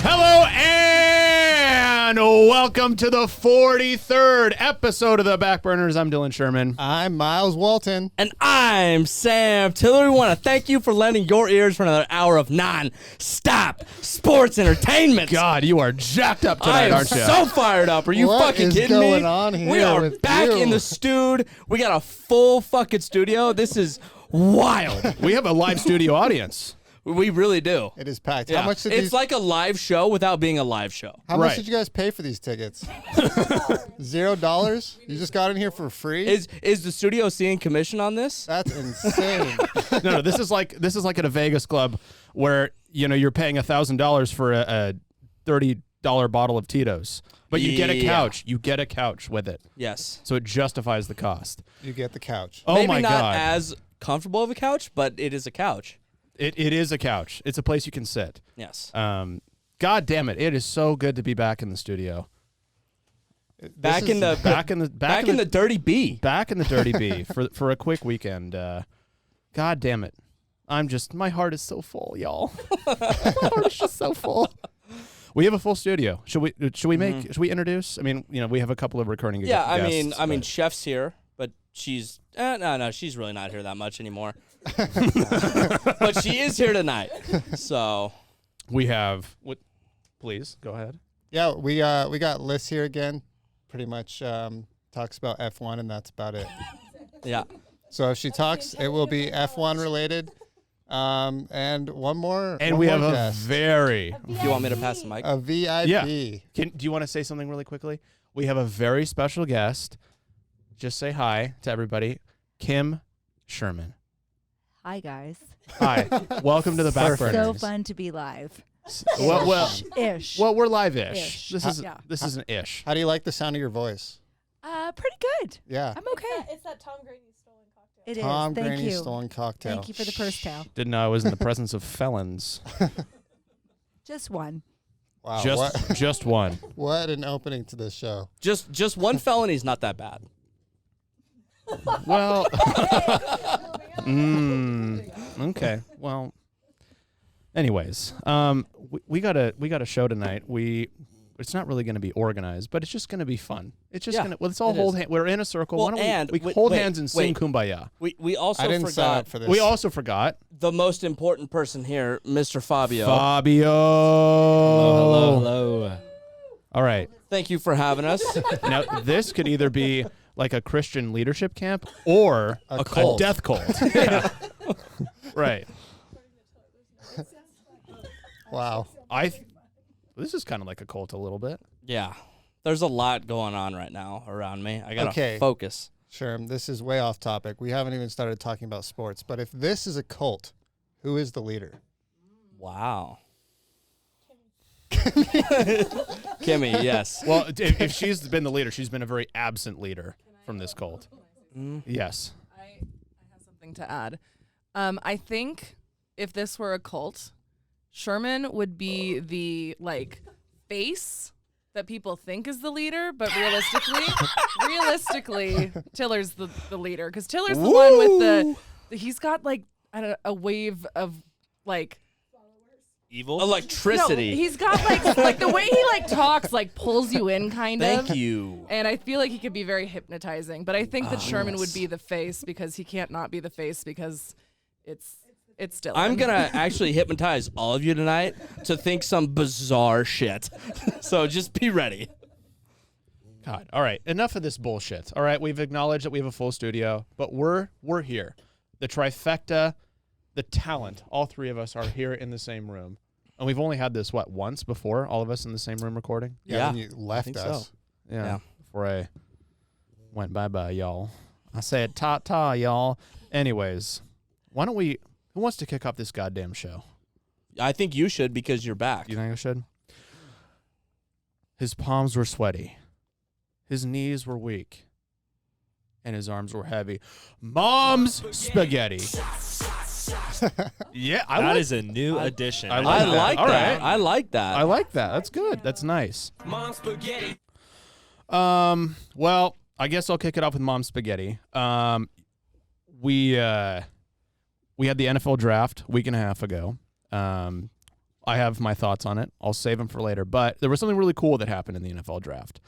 Hello and welcome to the 43rd episode of the Backburners. I'm Dylan Sherman. I'm Miles Walton. And I'm Sam Tiller. We want to thank you for lending your ears for another hour of non-stop sports entertainment. God, you are jacked up tonight, I am aren't you? so fired up. Are you fucking kidding me? What is going on here? We are with back you? in the studio. We got a full fucking studio. This is wild. We have a live studio audience. We really do. It is packed. Yeah. How much did it's like a live show without being a live show. How much Right. did you guys pay for these tickets? $0? You just got in here for free? Is the studio seeing commission on this? That's insane. No, this is like at a Vegas club where you're paying $1,000 for a $30 bottle of Tito's, but you get a couch. You get a couch with it, Yes. so it justifies the cost. You get the couch. Oh Maybe my not God! as comfortable of a couch, but it is a couch. It is a couch. It's a place you can sit. Yes. God damn it! It is so good to be back in the studio. Back in the Dirty B. Back in the Dirty B for a quick weekend. God damn it! My heart is so full, y'all. My heart is just so full. We have a full studio. Should we introduce? I mean, we have a couple of recurring Yeah, guests. I mean, Chef's here, but she's no, she's really not here that much anymore. But she is here tonight. So we have what? Please go ahead. Yeah, we got Liz here again. Pretty much talks about F1, and that's about it. yeah. So if she talks, it will be F1 related. And one more. And one we more have guest. a very Do you want me to pass the mic? a VIP. Yeah. Do you want to say something really quickly? We have a very special guest. Just say hi to everybody. Kim Sherman. Hi, guys. Hi. Welcome to the Backburners. So fun to be live. Well, we're live-ish. Ish. This is an ish. How do you like the sound of your voice? Pretty good. Yeah. I'm okay. It's that Tom Grady stolen cocktail. It is. Tom Thank Graney you. stolen cocktail. Thank you for the purse tail. Didn't know I was in the presence of felons. Just one. Wow. Just one. What an opening to this show. Just one felony's not that bad. Well, okay. Well, anyways, we got a show tonight. It's not really going to be organized, but it's just going to be fun. It's just let's all hold hands. We're in a circle. Well, Why don't and we hold hands and sing Kumbaya? We also I didn't sign forgot up for this. We also forgot the most important person here, Mr. Fabio. Hello. All right. Thank you for having us. Now, this could either be like a Christian leadership camp or A cult. death cult. Yeah. Right. Wow. This is kind of like a cult a little bit. Yeah. There's a lot going on right now around me. I got to focus. Sure, this is way off topic. We haven't even started talking about sports. But if this is a cult, who is the leader? Wow. Kimmy, yes. Well, if she's been the leader, she's been a very absent leader from this cult. Yes. I have something to add. I think if this were a cult, Sherman would be the face that people think is the leader, but realistically, Tiller's the leader, because Tiller's the one with he's got a wave of evil electricity. No, he's got the way he talks pulls you in kind of. Thank you. And I feel like he could be very hypnotizing, but I think that Sherman would be the face because he can't not be the face because it's still. I'm gonna actually hypnotize all of you tonight to think some bizarre shit. So just be ready. God. All right. Enough of this bullshit. All right. We've acknowledged that we have a full studio, but we're here. The trifecta, the talent. All three of us are here in the same room, and we've only had this once before. All of us in the same room recording. Yeah. When you left us. So. Yeah. Before I went bye-bye, y'all. I said ta-ta, y'all. Anyways, why don't we... Who wants to kick off this goddamn show? I think you should because you're back. You think I should? His palms were sweaty. His knees were weak. And his arms were heavy. Mom's spaghetti. Yeah, that is a new addition. I like that. All right. I like that. I like that. That's good. That's nice. Mom's spaghetti. Well, I guess I'll kick it off with Mom's spaghetti. We we had the NFL draft a week and a half ago. I have my thoughts on it. I'll save them for later. But there was something really cool that happened in the NFL draft.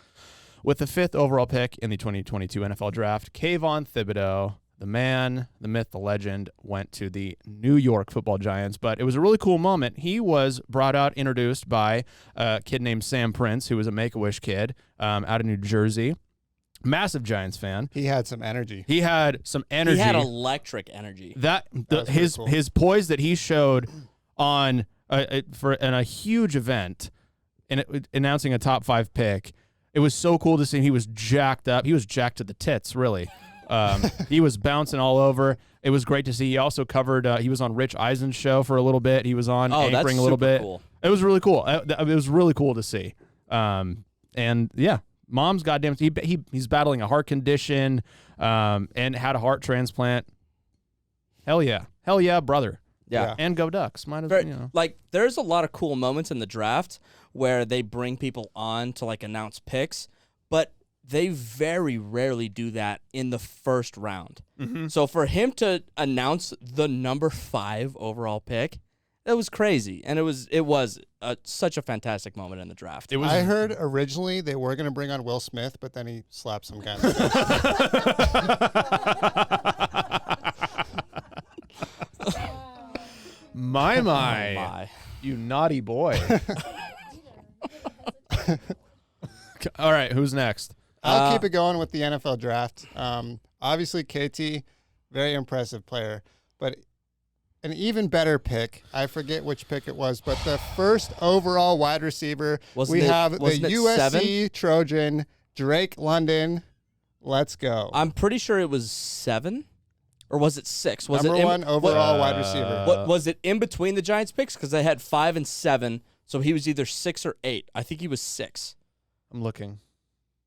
With the 5th overall pick in the 2022 NFL draft, Kayvon Thibodeau, the man, the myth, the legend, went to the New York Football Giants. But it was a really cool moment. He was brought out, introduced by a kid named Sam Prince, who was a Make-A-Wish kid out of New Jersey. Massive Giants fan. He had some energy. He had some energy. He had electric energy. His cool. his poise that he showed on in a huge event, announcing a top 5 pick. It was so cool to see. He was jacked up. He was jacked to the tits, really. He was bouncing all over. It was great to see. He also covered. He was on Rich Eisen's show for a little bit. He was on anchoring a little bit. Cool. It was really cool. It was really cool to see. And yeah, mom's goddamn. He's battling a heart condition, and had a heart transplant. Hell yeah, brother. Yeah. And go Ducks. Might have Very, you know. Like, there's a lot of cool moments in the draft where they bring people on to like announce picks, but they very rarely do that in the first round. Mm-hmm. So for him to announce the number 5 overall pick, that was crazy, and it was such a fantastic moment in the draft. It was. I heard originally they were going to bring on Will Smith, but then he slapped some guy. My. Oh my. You naughty boy. All right, who's next? I'll keep it going with the NFL draft. Obviously, KT, very impressive player, but an even better pick. I forget which pick it was, but the first overall wide receiver, Wasn't we it- have the wasn't it USC Trojan, Drake London. Let's go. I'm pretty sure it was 7, or was it 6? Was Number it 1 overall wide receiver. What was it in between the Giants picks? Because they had 5 and 7, so he was either 6 or 8. I think he was 6. I'm looking.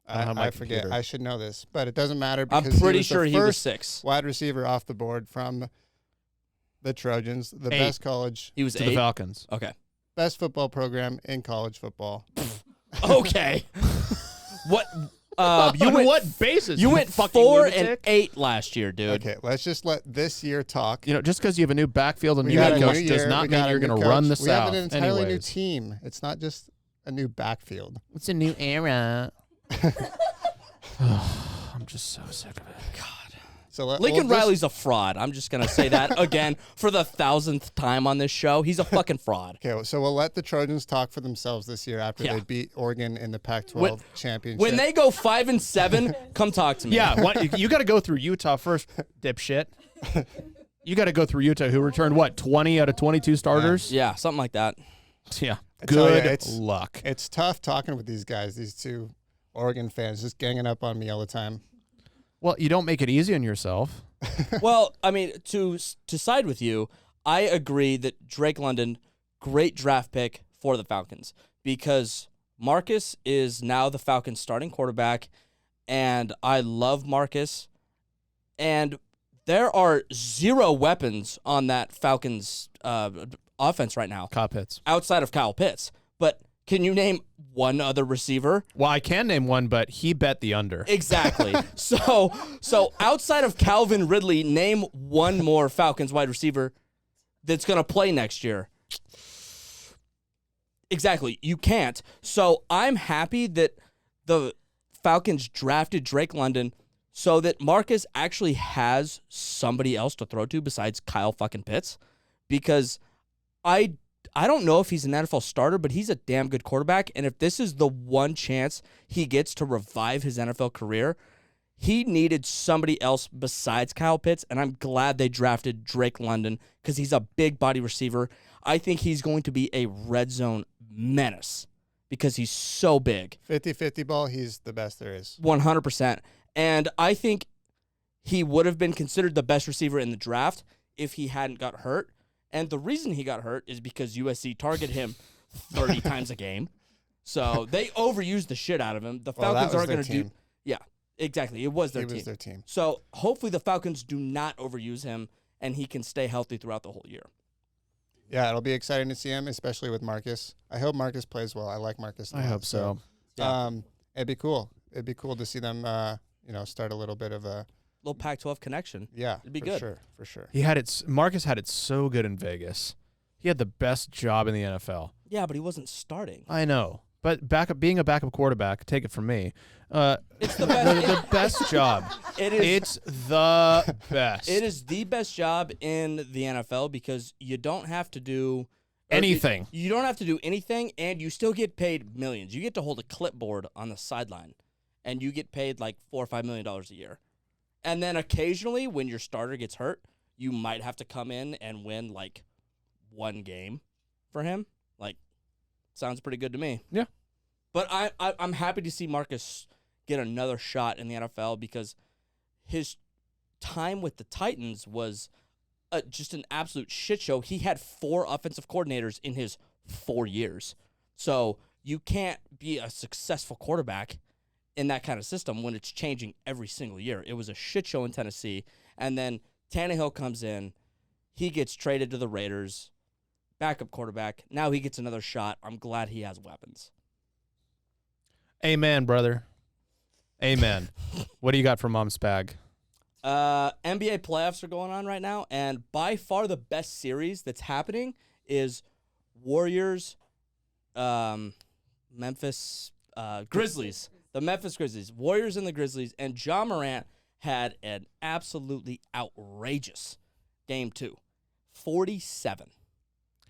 I don't have my I forget. computer. I should know this, but it doesn't matter I'm because pretty he was sure the he was first 6. wide receiver off the board from the Trojans, the 8. best college, He was To the 8. Falcons. Okay. best football program in college football. Okay. What? You On went. what basis? You went fucking 4 lunatic? and 8 last year, dude. Okay, let's just let this year talk. You know, just because you have a new backfield and We new got head a coach new does year, not we mean got a you're new going to coach. run the We South. have an entirely new Anyways. team. It's not just a new backfield. It's a new era. I'm just so sick of it. So Lincoln we'll just- Riley's a fraud. I'm just gonna say that again for the 1,000th time on this show. He's a fucking fraud. Okay, so we'll let the Trojans talk for themselves this year after Yeah. they beat Oregon in the Pac-12 When- championship. When they go 5 and 7, come talk to me. Yeah, you got to go through Utah first, dipshit. You got to go through Utah, who returned, 20 out of 22 starters? Yeah, something like that. Yeah. tell you, Good it's- luck. It's tough talking with these guys, these two Oregon fans, just ganging up on me all the time. Well, you don't make it easy on yourself. Well, I mean, to side with you, I agree that Drake London, great draft pick for the Falcons because Marcus is now the Falcons' starting quarterback, and I love Marcus. And there are 0 weapons on that Falcons offense right now Cop hits. outside of Kyle Pitts. But can you name one other receiver? Well, I can name one, but he bet the under. Exactly. So outside of Calvin Ridley, name one more Falcons wide receiver that's going to play next year. Exactly. You can't. So I'm happy that the Falcons drafted Drake London so that Marcus actually has somebody else to throw to besides Kyle fucking Pitts, because I don't know if he's an NFL starter, but he's a damn good quarterback. And if this is the one chance he gets to revive his NFL career, he needed somebody else besides Kyle Pitts. And I'm glad they drafted Drake London because he's a big body receiver. I think he's going to be a red zone menace because he's so big. 50-50 ball, he's the best there is. 100%. And I think he would have been considered the best receiver in the draft if he hadn't got hurt. And the reason he got hurt is because USC targeted him 30 times a game. So they overused the shit out of him. The Well, that Falcons was aren't their going to do. team. Yeah, exactly. It was their He team. was their team. So hopefully the Falcons do not overuse him and he can stay healthy throughout the whole year. Yeah, it'll be exciting to see him, especially with Marcus. I hope Marcus plays well. I like Marcus. a I lot, hope so. Yeah. It'd be cool. It'd be cool to see them, start a little bit of a little Pac-12 connection. Yeah, It'd be for good. sure, for sure. Marcus had it so good in Vegas. He had the best job in the NFL. Yeah, but he wasn't starting. I know, but being a backup quarterback, take it from me. It's the best. The best job. It is. It's the best. It is the best job in the NFL because you don't have to do anything. You don't have to do anything, and you still get paid millions. You get to hold a clipboard on the sideline, and you get paid like $4 or $5 million a year. And then occasionally, when your starter gets hurt, you might have to come in and win like one game for him. Like, sounds pretty good to me. Yeah. But I'm happy to see Marcus get another shot in the NFL because his time with the Titans was just an absolute shit show. He had 4 offensive coordinators in his 4 years. So you can't be a successful quarterback in that kind of system when it's changing every single year. It was a shit show in Tennessee. And then Tannehill comes in. He gets traded to the Raiders. Backup quarterback. Now he gets another shot. I'm glad he has weapons. Amen, brother. Amen. What do you got for Mom's Spag? NBA playoffs are going on right now, and by far the best series that's happening is Warriors, Memphis Grizzlies. The Memphis Grizzlies. Warriors and the Grizzlies, and Ja Morant had an absolutely outrageous game 2. 47.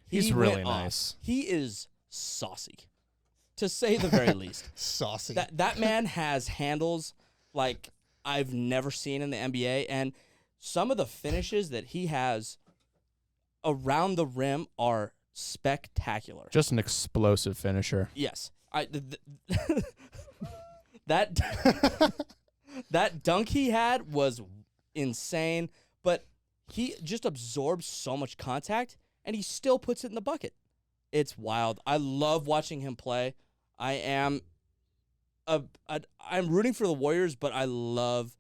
He's He really went off. nice. He is saucy, to say the very least. Saucy. That man has handles like I've never seen in the NBA, and some of the finishes that he has around the rim are spectacular. Just an explosive finisher. Yes, that that dunk he had was insane, but he just absorbs so much contact, and he still puts it in the bucket. It's wild. I love watching him play. I'm rooting for the Warriors, but I love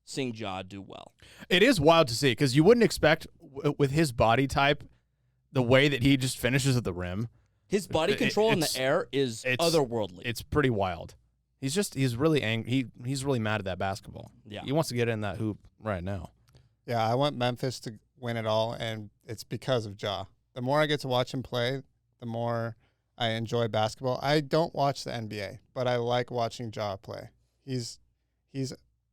seeing Ja do well. It is wild to see because you wouldn't expect with his body type, the way that he just finishes at the rim. His body control in the it's- air is otherworldly. It's pretty wild. He's really angry. He's really mad at that basketball. Yeah. He wants to get in that hoop right now. Yeah, I want Memphis to win it all, and it's because of Ja. The more I get to watch him play, the more I enjoy basketball. I don't watch the NBA, but I like watching Ja play. He's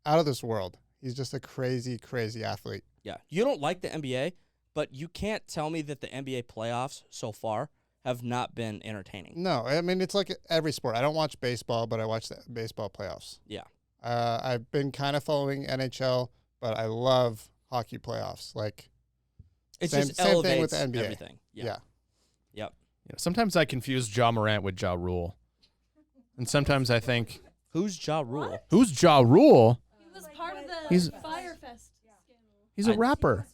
out of this world. He's just a crazy, crazy athlete. Yeah. You don't like the NBA, but you can't tell me that the NBA playoffs so far have not been entertaining. No, I mean, it's like every sport. I don't watch baseball, but I watch the baseball playoffs. Yeah. I've been kind of following NHL, but I love hockey playoffs. Like, It's Same- just same thing elevates with the NBA. everything. yeah. Yep. You know, sometimes I confuse Ja Morant with Ja Rule, and sometimes I think, Who's Ja Rule? who's Ja Rule? He was part of the He's- Fire Fest scandal. He's a rapper.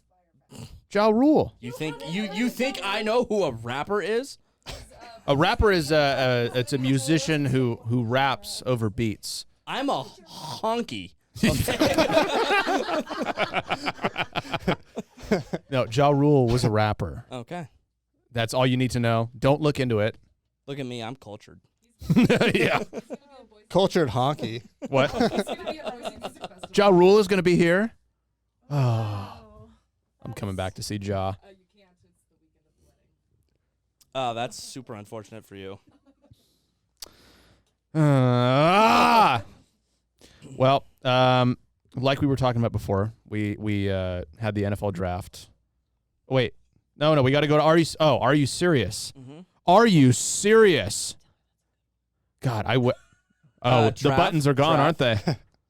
Ja Rule. You think I know who a rapper is? A rapper is it's a musician who raps over beats. I'm a honky. No, Ja Rule was a rapper. Okay. That's all you need to know. Don't look into it. Look at me. I'm cultured. Yeah. Cultured honky. What? Ja Rule is going to be here. Oh, I'm coming back to see Ja. Oh, that's super unfortunate for you. Well, like we were talking about before, we had the NFL draft. Wait, no, we got to go to Are you serious? Mm-hmm. Are you serious? God, the Trav? buttons are gone, Trav? aren't they?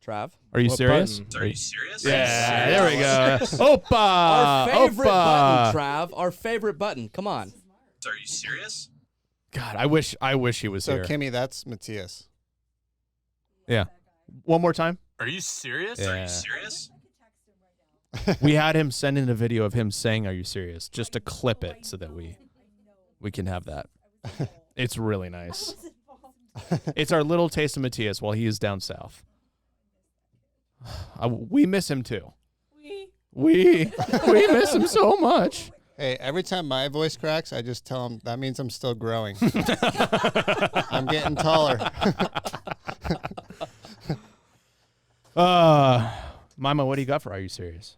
Trav? Are you What serious? button? Are you serious? Yeah, there we go. Opa! Our favorite button, Opa! Trav. Our favorite button. Come on. Are you serious? God, I wish he was So, here. Kimmy, that's Matthias. Yeah. One more time. Are you serious? Yeah. Are you serious? We had him send in a video of him saying, "Are you serious?" Just to clip it so that we can have that. It's really nice. It's our little taste of Matthias while he is down south. We miss him too. We miss him so much. Hey, every time my voice cracks, I just tell him that means I'm still growing. I'm getting taller. Mama, what do you got for Are You Serious?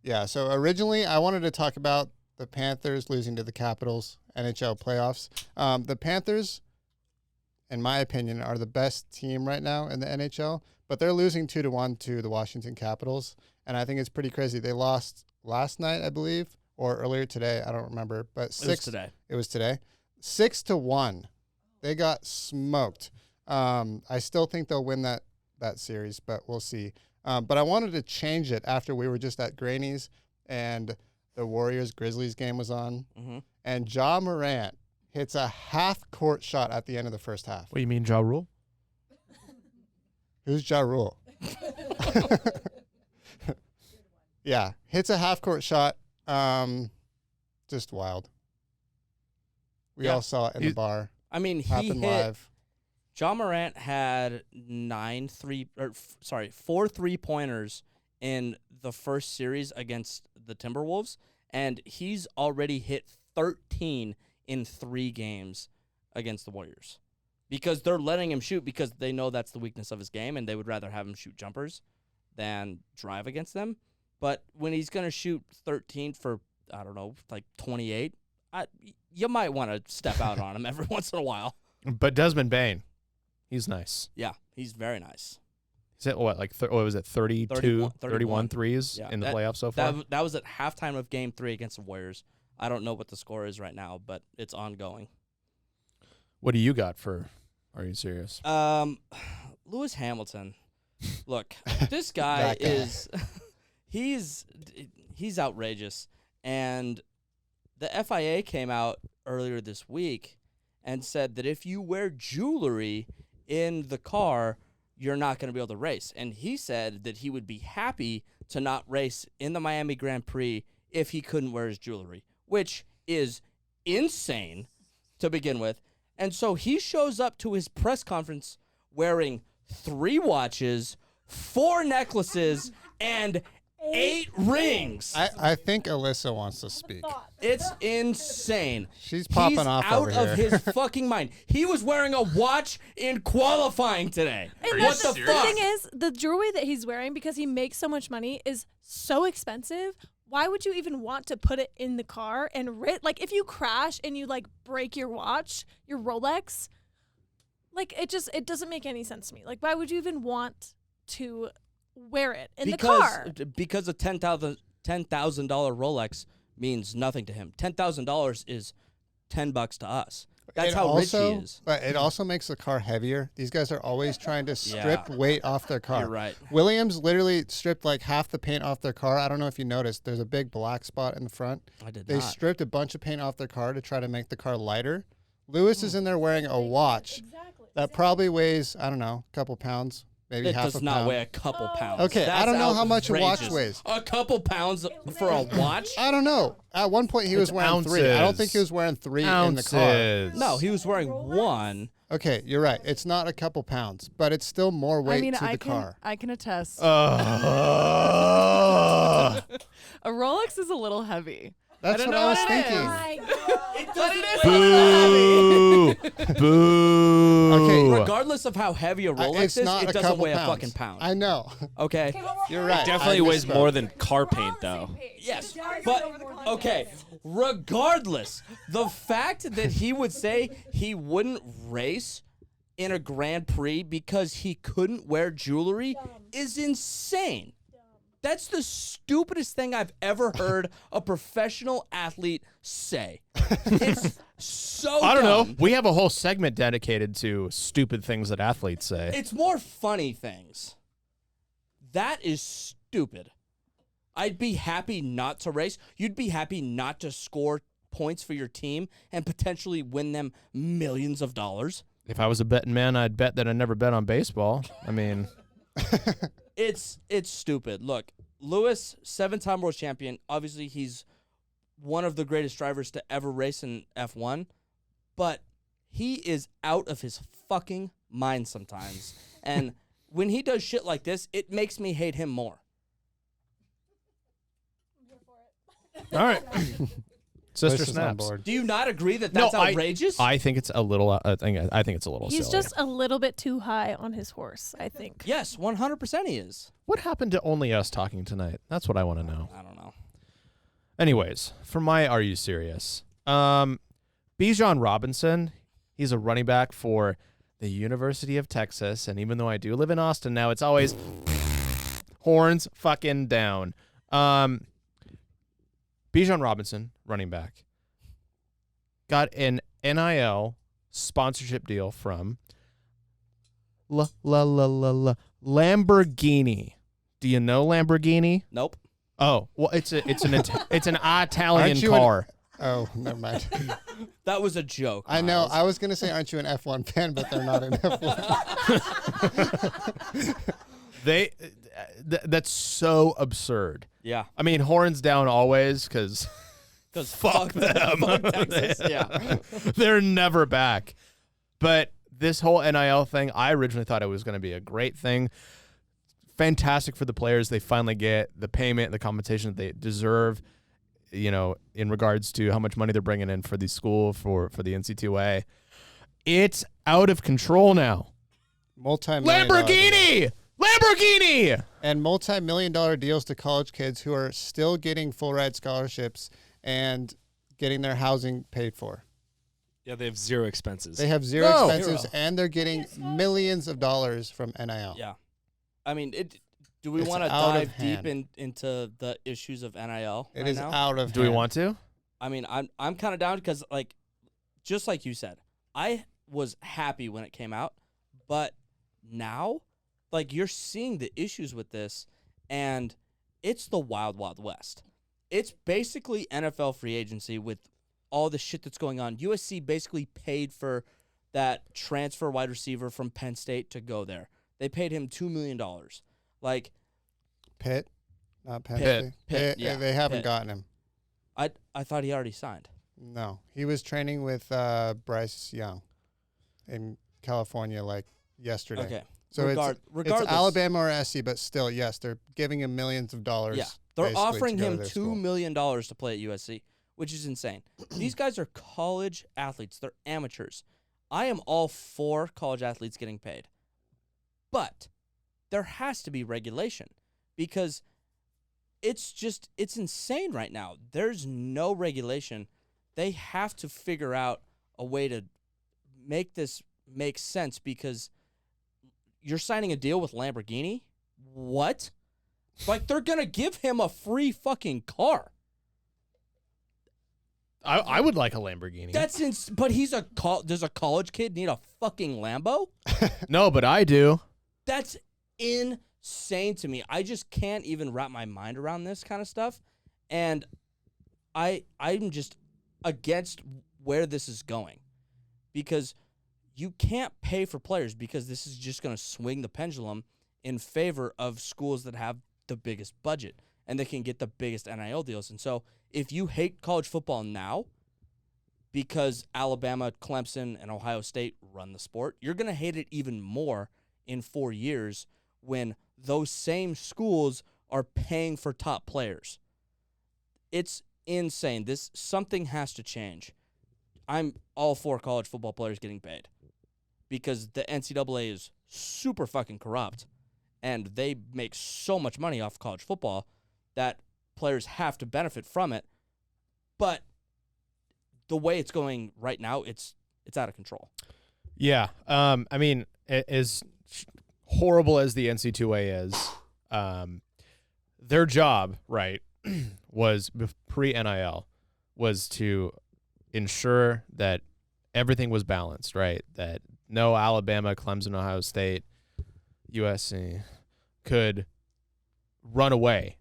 Yeah, so originally I wanted to talk about the Panthers losing to the Capitals, NHL playoffs. The Panthers, in my opinion, are the best team right now in the NHL, but they're losing 2-1 to the Washington Capitals, and I think it's pretty crazy. They lost last night, I believe, or earlier today. I don't remember, but It was today. It was today. 6-1. They got smoked. I still think they'll win that series, but we'll see. But I wanted to change it after we were just at Graney's and the Warriors-Grizzlies game was on. Mm-hmm. And Ja Morant hits a half-court shot at the end of the first half. What do you mean, Ja Rule? Who's Ja Rule? Yeah, hits a half-court shot. Just wild. We all saw it in the bar. I mean, he Happened hit. live. John Morant had 4 3-pointers in the first series against the Timberwolves, and he's already hit 13 in 3 games against the Warriors because they're letting him shoot because they know that's the weakness of his game, and they would rather have him shoot jumpers than drive against them. But when he's going to shoot 13 for, I don't know, like 28, you might want to step out on him every once in a while. But Desmond Bain, he's nice. Yeah, he's very nice. Is it what, like, what was it, 31 threes in the playoffs so far? That was at halftime of Game 3 against the Warriors. I don't know what the score is right now, but it's ongoing. What do you got for Are You Serious? Lewis Hamilton. Look, this guy That guy. is he's outrageous. And the FIA came out earlier this week and said that if you wear jewelry in the car, you're not going to be able to race. And he said that he would be happy to not race in the Miami Grand Prix if he couldn't wear his jewelry, which is insane to begin with. And so he shows up to his press conference wearing 3 watches, 4 necklaces, and 8 rings. I think Alyssa wants to speak. It's insane. She's popping He's off out over of here. his fucking mind. He was wearing a watch in qualifying today. And What the the fuck? thing is, the jewelry that he's wearing, because he makes so much money, is so expensive. Why would you even want to put it in the car and like if you crash and you like break your watch, your Rolex, like it doesn't make any sense to me. Like why would you even want to wear it in the car? Because a $10,000 Rolex means nothing to him. $10,000 is $10 to us. That's how rich he is. But it also makes the car heavier. These guys are always trying to strip weight off their car. You're right. Williams literally stripped like half the paint off their car. I don't know if you noticed. There's a big black spot in the front. I did They not. stripped a bunch of paint off their car to try to make the car lighter. Lewis is in there wearing a watch that probably weighs, I don't know, a couple pounds, maybe It half does a not pound. weigh a couple pounds. Okay, I That's don't know how much a watch outrageous. weighs. A couple pounds for a watch? I don't know. At one point, he was It's wearing 3. I don't think he ounces. was wearing 3 in the car. No, he was wearing 1. Okay, you're right. It's not a couple pounds, but it's still more weight I mean, to the car. I can attest. Uh, A Rolex is a little heavy. That's don't what know I was what it thinking. But it is a little heavy. boo. Boo. Okay, Regardless of how heavy a Rolex It's is, not it a doesn't couple weigh pounds. a fucking pound. I know. Okay? You're right. Definitely I weighs misspoke. more than car paint, though. Yes, but okay. Regardless, the fact that he would say he wouldn't race in a Grand Prix because he couldn't wear jewelry is insane. That's the stupidest thing I've ever heard a professional athlete say. It's so I don't dumb. know. We have a whole segment dedicated to stupid things that athletes say. It's more funny things. That is stupid. I'd be happy not to race. You'd be happy not to score points for your team and potentially win them millions of dollars. If I was a betting man, I'd bet that I never bet on baseball. I mean, It's stupid. Look, Lewis, 7-time world champion. Obviously, he's one of the greatest drivers to ever race in F1, but he is out of his fucking mind sometimes. And when he does shit like this, it makes me hate him more. all right. Sister Chris is on snaps. board. Do you not agree that No, that's outrageous? I think it's a little. I think it's a little. He's silly. just a little bit too high on his horse, I think. Yes, 100% he is. What happened to only us talking tonight? That's what I want to know. I don't know. Anyways, for my Are You Serious? Bijan Robinson, he's a running back for the University of Texas, and even though I do live in Austin now, it's always horns fucking down. Bijan Robinson, running back, got an NIL sponsorship deal from Lamborghini. Do you know Lamborghini? Nope. Oh, well, it's an Italian Aren't you an- car. Oh, never mind. That was a joke. I know. Miles. I was gonna say, aren't you an F1 fan? But they're not an F1. That's so absurd. Yeah. I mean, horns down always, because fuck them. Fuck Texas. Yeah. They're never back. But this whole NIL thing, I originally thought it was going to be a great thing. Fantastic for the players. They finally get the payment, the compensation that they deserve, you know, in regards to how much money they're bringing in for the school, for the NC2A. It's out of control now. Lamborghini And multi-million-dollar deals to college kids who are still getting full ride scholarships and getting their housing paid for. Yeah, they have zero expenses. They have zero No. expenses, Zero. and they're getting millions of dollars from NIL. Yeah. I mean, do we It's want to out of dive deep hand. into the issues of NIL It right is now? out of do we hand. want to? I mean, I'm kind of down because, like, just like you said, I was happy when it came out, but now, like, you're seeing the issues with this, and it's the wild, wild west. It's basically NFL free agency with all the shit that's going on. USC basically paid for that transfer wide receiver from Penn State to go there. They paid him $2 million. Like, Pitt, not Penn Pitt. State. Pitt, yeah, They haven't Pitt. gotten him. I thought he already signed. No, he was training with Bryce Young in California like yesterday. Okay. So Regardless, it's Alabama or SC, but still, yes, they're giving him millions of dollars. Yeah, they're basically offering to go to him their $2 school. million to play at USC, which is insane. These guys are college athletes. They're amateurs. I am all for college athletes getting paid. But there has to be regulation because it's insane right now. There's no regulation. They have to figure out a way to make this make sense because you're signing a deal with Lamborghini? What? Like, they're going to give him a free fucking car. I would like a Lamborghini. That's but does a college kid need a fucking Lambo? No, but I do. That's insane to me. I just can't even wrap my mind around this kind of stuff. And I'm just against where this is going. Because you can't pay for players because this is just going to swing the pendulum in favor of schools that have the biggest budget and they can get the biggest NIL deals. And so if you hate college football now because Alabama, Clemson, and Ohio State run the sport, you're going to hate it even more in 4 years when those same schools are paying for top players. It's insane. Something has to change. I'm all for college football players getting paid because the NCAA is super fucking corrupt and they make so much money off college football that players have to benefit from it. But the way it's going right now, it's out of control. Yeah. I mean, as horrible as the NC2A is, their job, right, was pre-NIL, was to ensure that everything was balanced, right? That no Alabama, Clemson, Ohio State, USC could run away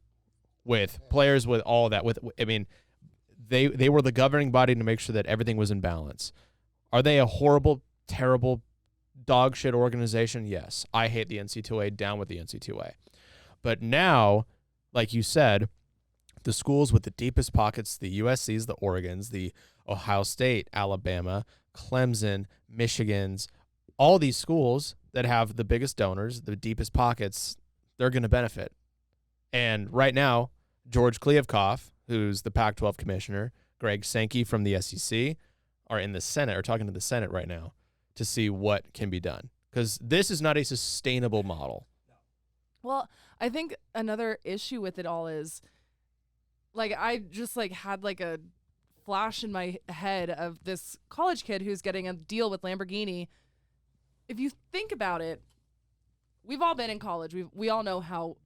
with players with all that. I mean, they were the governing body to make sure that everything was in balance. Are they a horrible, terrible, dog shit organization? Yes. I hate the NC2A, down with the NC2A. But now, like you said, the schools with the deepest pockets, the USCs, the Oregons, the Ohio State, Alabama, Clemson, Michigans, all these schools that have the biggest donors, the deepest pockets, they're going to benefit. And right now, George Kliavkoff, who's the Pac-12 commissioner, Greg Sankey from the SEC are in the Senate, or talking to the Senate right now to see what can be done. Because this is not a sustainable model. Well, I think another issue with it all is, like, I just like had like a flash in my head of this college kid who's getting a deal with Lamborghini. If you think about it, we've all been in college. We all know how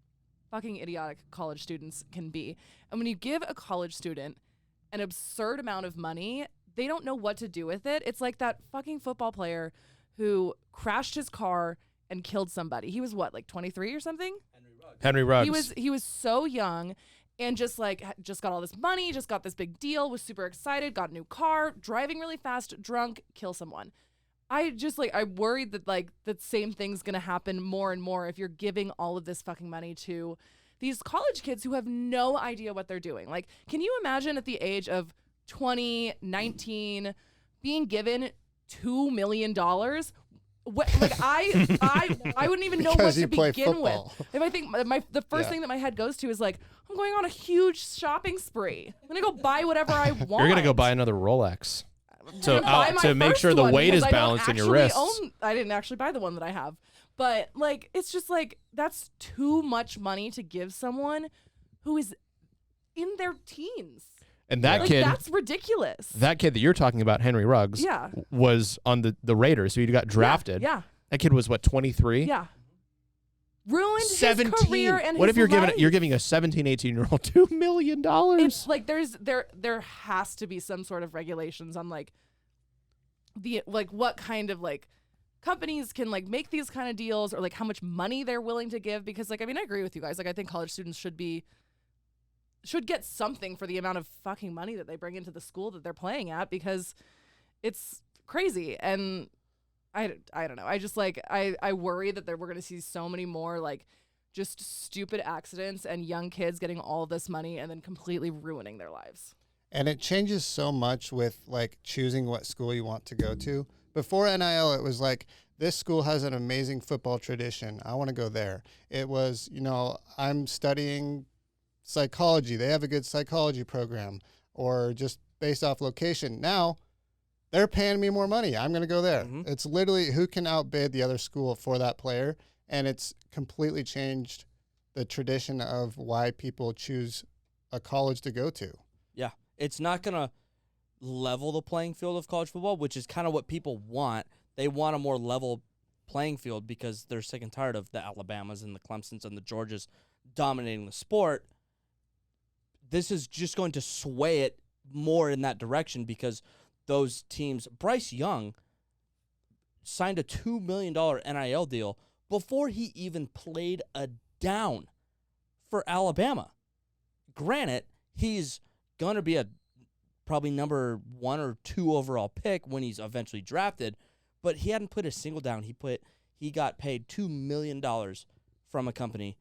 fucking idiotic college students can be. And when you give a college student an absurd amount of money, they don't know what to do with it. It's like that fucking football player who crashed his car and killed somebody. He was what, like 23 or something? Henry Ruggs. He was so young and just got all this money, just got this big deal, was super excited, got a new car, driving really fast, drunk, kill someone. I worried that like the same thing's going to happen more and more if you're giving all of this fucking money to these college kids who have no idea what they're doing. Like, can you imagine at the age of 20, 19, being given $2 million? I wouldn't even know what to begin with. If I think the first thing that my head goes to is like, I'm going on a huge shopping spree. I'm gonna go buy whatever I want. You're gonna go buy another Rolex to make sure the weight is balanced in your wrists. I didn't actually buy the one that I have, but like, it's just like, that's too much money to give someone who is in their teens. And that like, kid, that's ridiculous. That kid that you're talking about, Henry Ruggs, was on the Raiders, so he got drafted. Yeah. That kid was what, 23? Yeah. Ruined 17. his career and what his if life. you're giving a 17, 18-year-old $2 million? It's like there has to be some sort of regulations on like what kind of like companies can like make these kind of deals, or like how much money they're willing to give, because like, I mean, I agree with you guys. Like, I think college students should get something for the amount of fucking money that they bring into the school that they're playing at, because it's crazy. And I don't know. I just like, I worry that we're going to see so many more like just stupid accidents and young kids getting all this money and then completely ruining their lives. And it changes so much with like choosing what school you want to go to. Before NIL, it was like, this school has an amazing football tradition, I want to go there. It was, I'm studying psychology, they have a good psychology program, or just based off location. Now they're paying me more money, I'm going to go there. Mm-hmm. It's literally who can outbid the other school for that player. And it's completely changed the tradition of why people choose a college to go to. Yeah. It's not going to level the playing field of college football, which is kind of what people want. They want a more level playing field because they're sick and tired of the Alabamas and the Clemsons and the Georgias dominating the sport. This is just going to sway it more in that direction because those teams, Bryce Young signed a $2 million NIL deal before he even played a down for Alabama. Granted, he's going to be a probably number 1 or 2 overall pick when he's eventually drafted, but he hadn't put a single down. He got paid $2 million from a company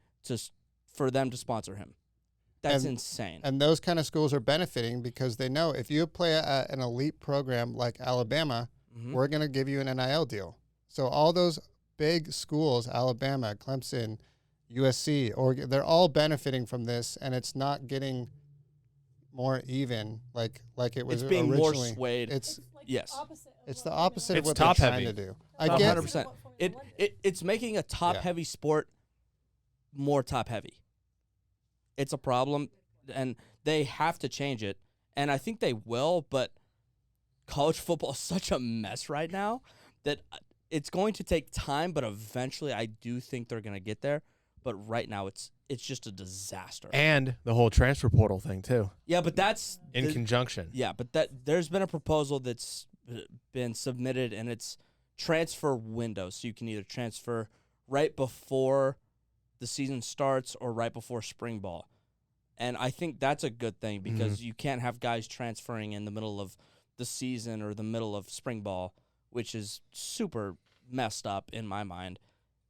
for them to sponsor him. That's insane. And those kind of schools are benefiting because they know if you play at an elite program like Alabama, we're going to give you an NIL deal. So all those big schools, Alabama, Clemson, USC, Oregon, they're all benefiting from this, and it's not getting more even like it was it's being originally. More swayed. It's yes. It's the opposite of what top they're heavy. trying to do. I get 100%. It's making a top heavy sport more top heavy. It's a problem, and they have to change it, and I think they will, but college football is such a mess right now that it's going to take time, but eventually I do think they're going to get there. But right now it's just a disaster. And the whole transfer portal thing, too. Yeah, but that's... in conjunction. Yeah, but there's been a proposal that's been submitted, and it's transfer window. So you can either transfer right before the season starts or right before spring ball. And I think that's a good thing because you can't have guys transferring in the middle of the season or the middle of spring ball, which is super messed up in my mind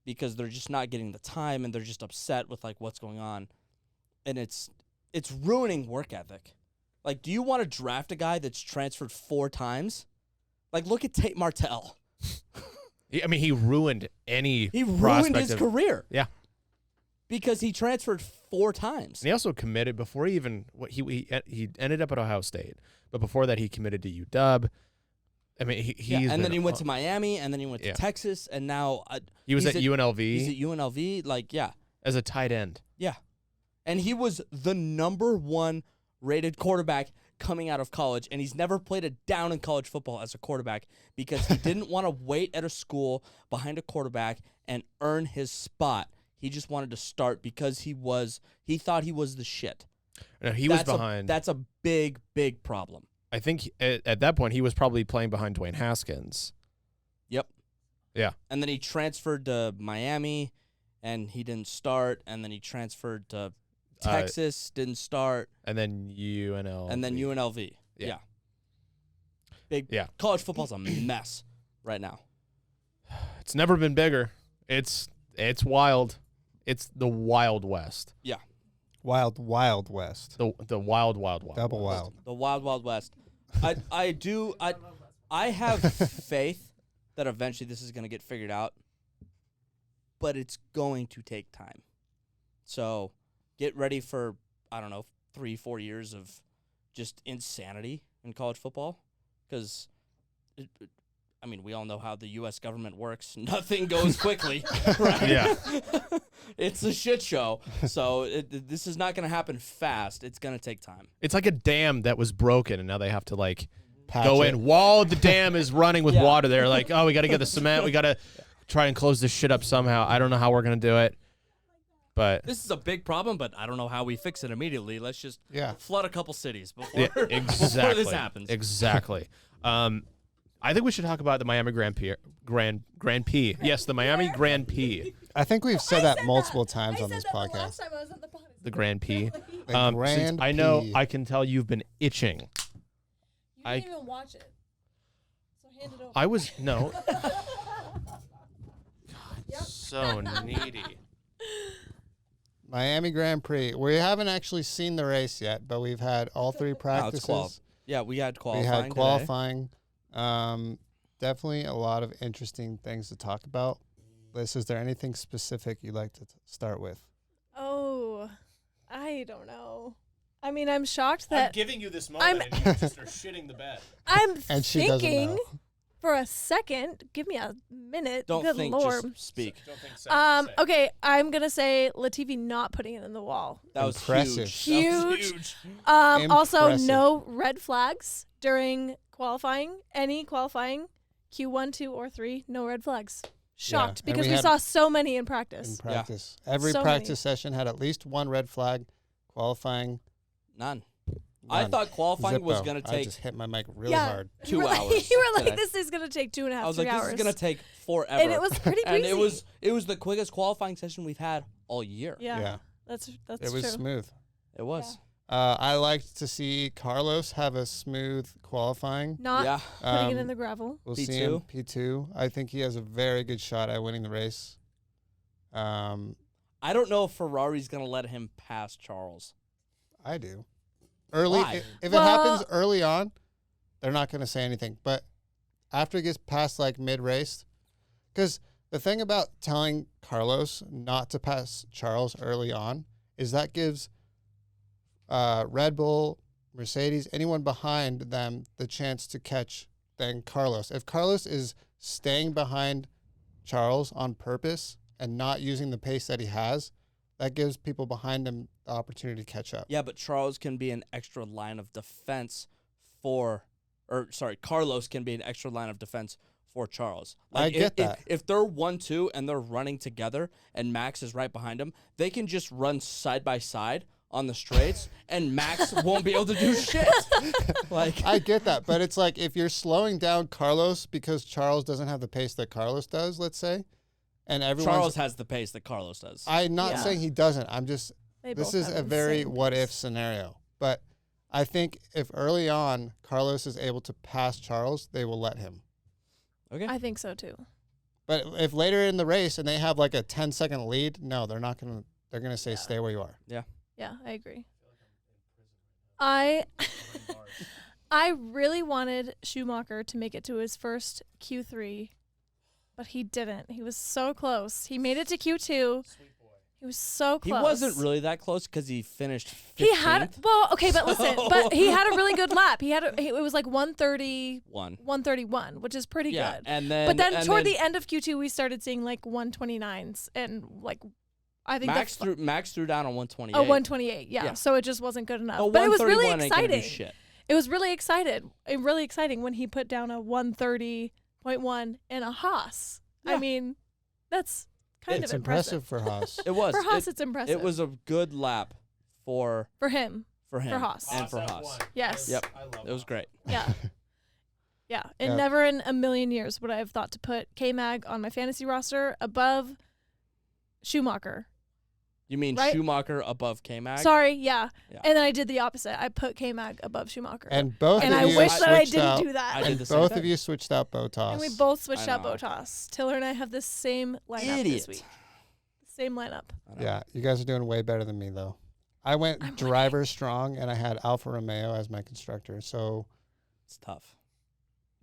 because they're just not getting the time and they're just upset with like what's going on. And it's ruining work ethic. Like, do you want to draft a guy that's transferred 4 times? Like, look at Tate Martell. I mean, he ruined his career. Yeah. Because he transferred 4 times. And he also committed before he even he ended up at Ohio State, but before that he committed to UW. I mean, he's and then he been- went to Miami, and then he went to Yeah. Texas, and now he was he's at UNLV He's at UNLV, like as a tight end. yeah, and he was the #1 rated quarterback coming out of college, and he's never played a down in college football as a quarterback because he didn't want to wait at a school behind a quarterback and earn his spot. He just wanted to start because he thought he was the shit. No, he was behind. That's a big problem. I think at that point he was probably playing behind Dwayne Haskins. Yep. Yeah. And then he transferred to Miami, and he didn't start. And then he transferred to Texas, didn't start. And then UNLV. And then UNLV. Yeah. Yeah. College football's a mess right now. It's never been bigger. It's wild. It's the Wild West. Yeah. Wild West. The wild West. Double wild. The Wild Wild West. I have faith that eventually this is going to get figured out, but it's going to take time. So get ready for, 3-4 years of just insanity in college football, because we all know how the U.S. government works. Nothing goes quickly, right? Yeah. It's a shit show. So this is not going to happen fast. It's going to take time. It's like a dam that was broken, and now they have to Patch go it. in while the dam is running with Yeah. water. They're like, oh, we got to get the cement. We got to try and close this shit up somehow. I don't know how we're gonna do it, but This is a big problem, but I don't know how we fix it immediately. Let's just Yeah. flood a couple cities before, yeah, before exactly. this happens. Exactly. I think we should talk about the Miami Grand Prix. Yes, the Miami Grand Prix. I think we've said that multiple times on this podcast. Last time I was on the podcast. The Grand Prix. The Grand Since I know, Prix. I can tell you've been itching. You I- didn't even watch it. So hand it over. I was no. God, so needy. Miami Grand Prix. We haven't actually seen the race yet, but we've had all 3 practices. Yeah, we had We qualifying. had today. qualifying. Definitely a lot of interesting things to talk about. Liz, is there anything specific you'd like to start with? Oh, I don't know. I mean, I'm shocked that giving you this I'm- and you just are shitting the bed. I'm And she doesn't thinking know. for a second. Give me a minute. Don't Good think, Lord. just speak. Okay, I'm gonna say Latifi not putting it in the wall. That was Impressive. huge. That was Huge. huge. Also, Impressive. no red flags during qualifying. Any qualifying, Q1, 2, or 3, no red flags. Shocked and because we we had- saw so many in In practice. practice. Every So practice many. session had at least 1 red flag. Qualifying. None. I none. thought qualifying was Zippo. going to I take. just hit my mic really Yeah. hard. 2 You were like- hours You were like, today. this is gonna take 2.5, I was 3 like, hours. this is going to take forever. And it was pretty And breezy. it was the quickest qualifying session we've had all year. Yeah, that's It true. was smooth. It was. I liked to see Carlos have a smooth qualifying. Not Yeah. putting it Um, in the gravel. We'll P2. see him P2. I think he has a very good shot at winning the race. I don't know if Ferrari's going to let him pass Charles. I do. Early, Why? if Well- it happens early on, they're not going to say anything. But after it gets past like mid-race, because the thing about telling Carlos not to pass Charles early on is that gives Red Bull, Mercedes, anyone behind them the chance to catch then Carlos. If Carlos is staying behind Charles on purpose and not using the pace that he has, that gives people behind him the opportunity to catch up. Yeah, but Charles can be an extra line of defense Carlos can be an extra line of defense for Charles. I get that. If they're 1-2 and they're running together and Max is right behind them, they can just run side by side on the straights and Max won't be able to do shit. I get that, but it's like if you're slowing down Carlos because Charles doesn't have the pace that Carlos does, let's say, and everyone's Charles has the pace that Carlos does. I'm not Yeah. saying he doesn't. I'm just They this both is have a very insane what pace. if scenario. But I think if early on Carlos is able to pass Charles, they will let him. Okay. I think so too. But if later in the race and they have like a 10-second lead, no, they're not going to. They're going to say stay where you are. Yeah, I agree. I really wanted Schumacher to make it to his first Q3, but he didn't. He was so close. He made it to Q2. He was so He close. wasn't really that close because he finished 15th. He had okay, but listen, but he had a really good lap. It was like 131, which is pretty good. And then But then toward the end of Q2, we started seeing like 129s and like I think Max threw down on 128. Oh, 128. Yeah. Yeah. So it just wasn't good enough. Oh, But it was really 131 ain't gonna do exciting. shit. It was really exciting when he put down a 130.1 in a Haas. Yeah. I mean, that's kind It's of impressive for Haas. It was. For Haas, it's impressive. It was a good lap for him. him. For Haas. And for Haas. Yes. Yep. It was great. Yeah. Yeah. And never in a million years would I have thought to put K-Mag on my fantasy roster above Schumacher. You mean Right? Schumacher above K-Mag? Sorry, yeah. Yeah. And then I did the opposite. I put K-Mag above Schumacher. And both And of I you wish that I switched didn't out, do that. I did and the same both thing. of you switched out Botas. And we both switched I out know. Botas. Taylor and I have the same lineup Idiot. this week. Same lineup. I know. Yeah, you guys are doing way better than me though. I went driver strong, and I had Alfa Romeo as my constructor. So It's tough.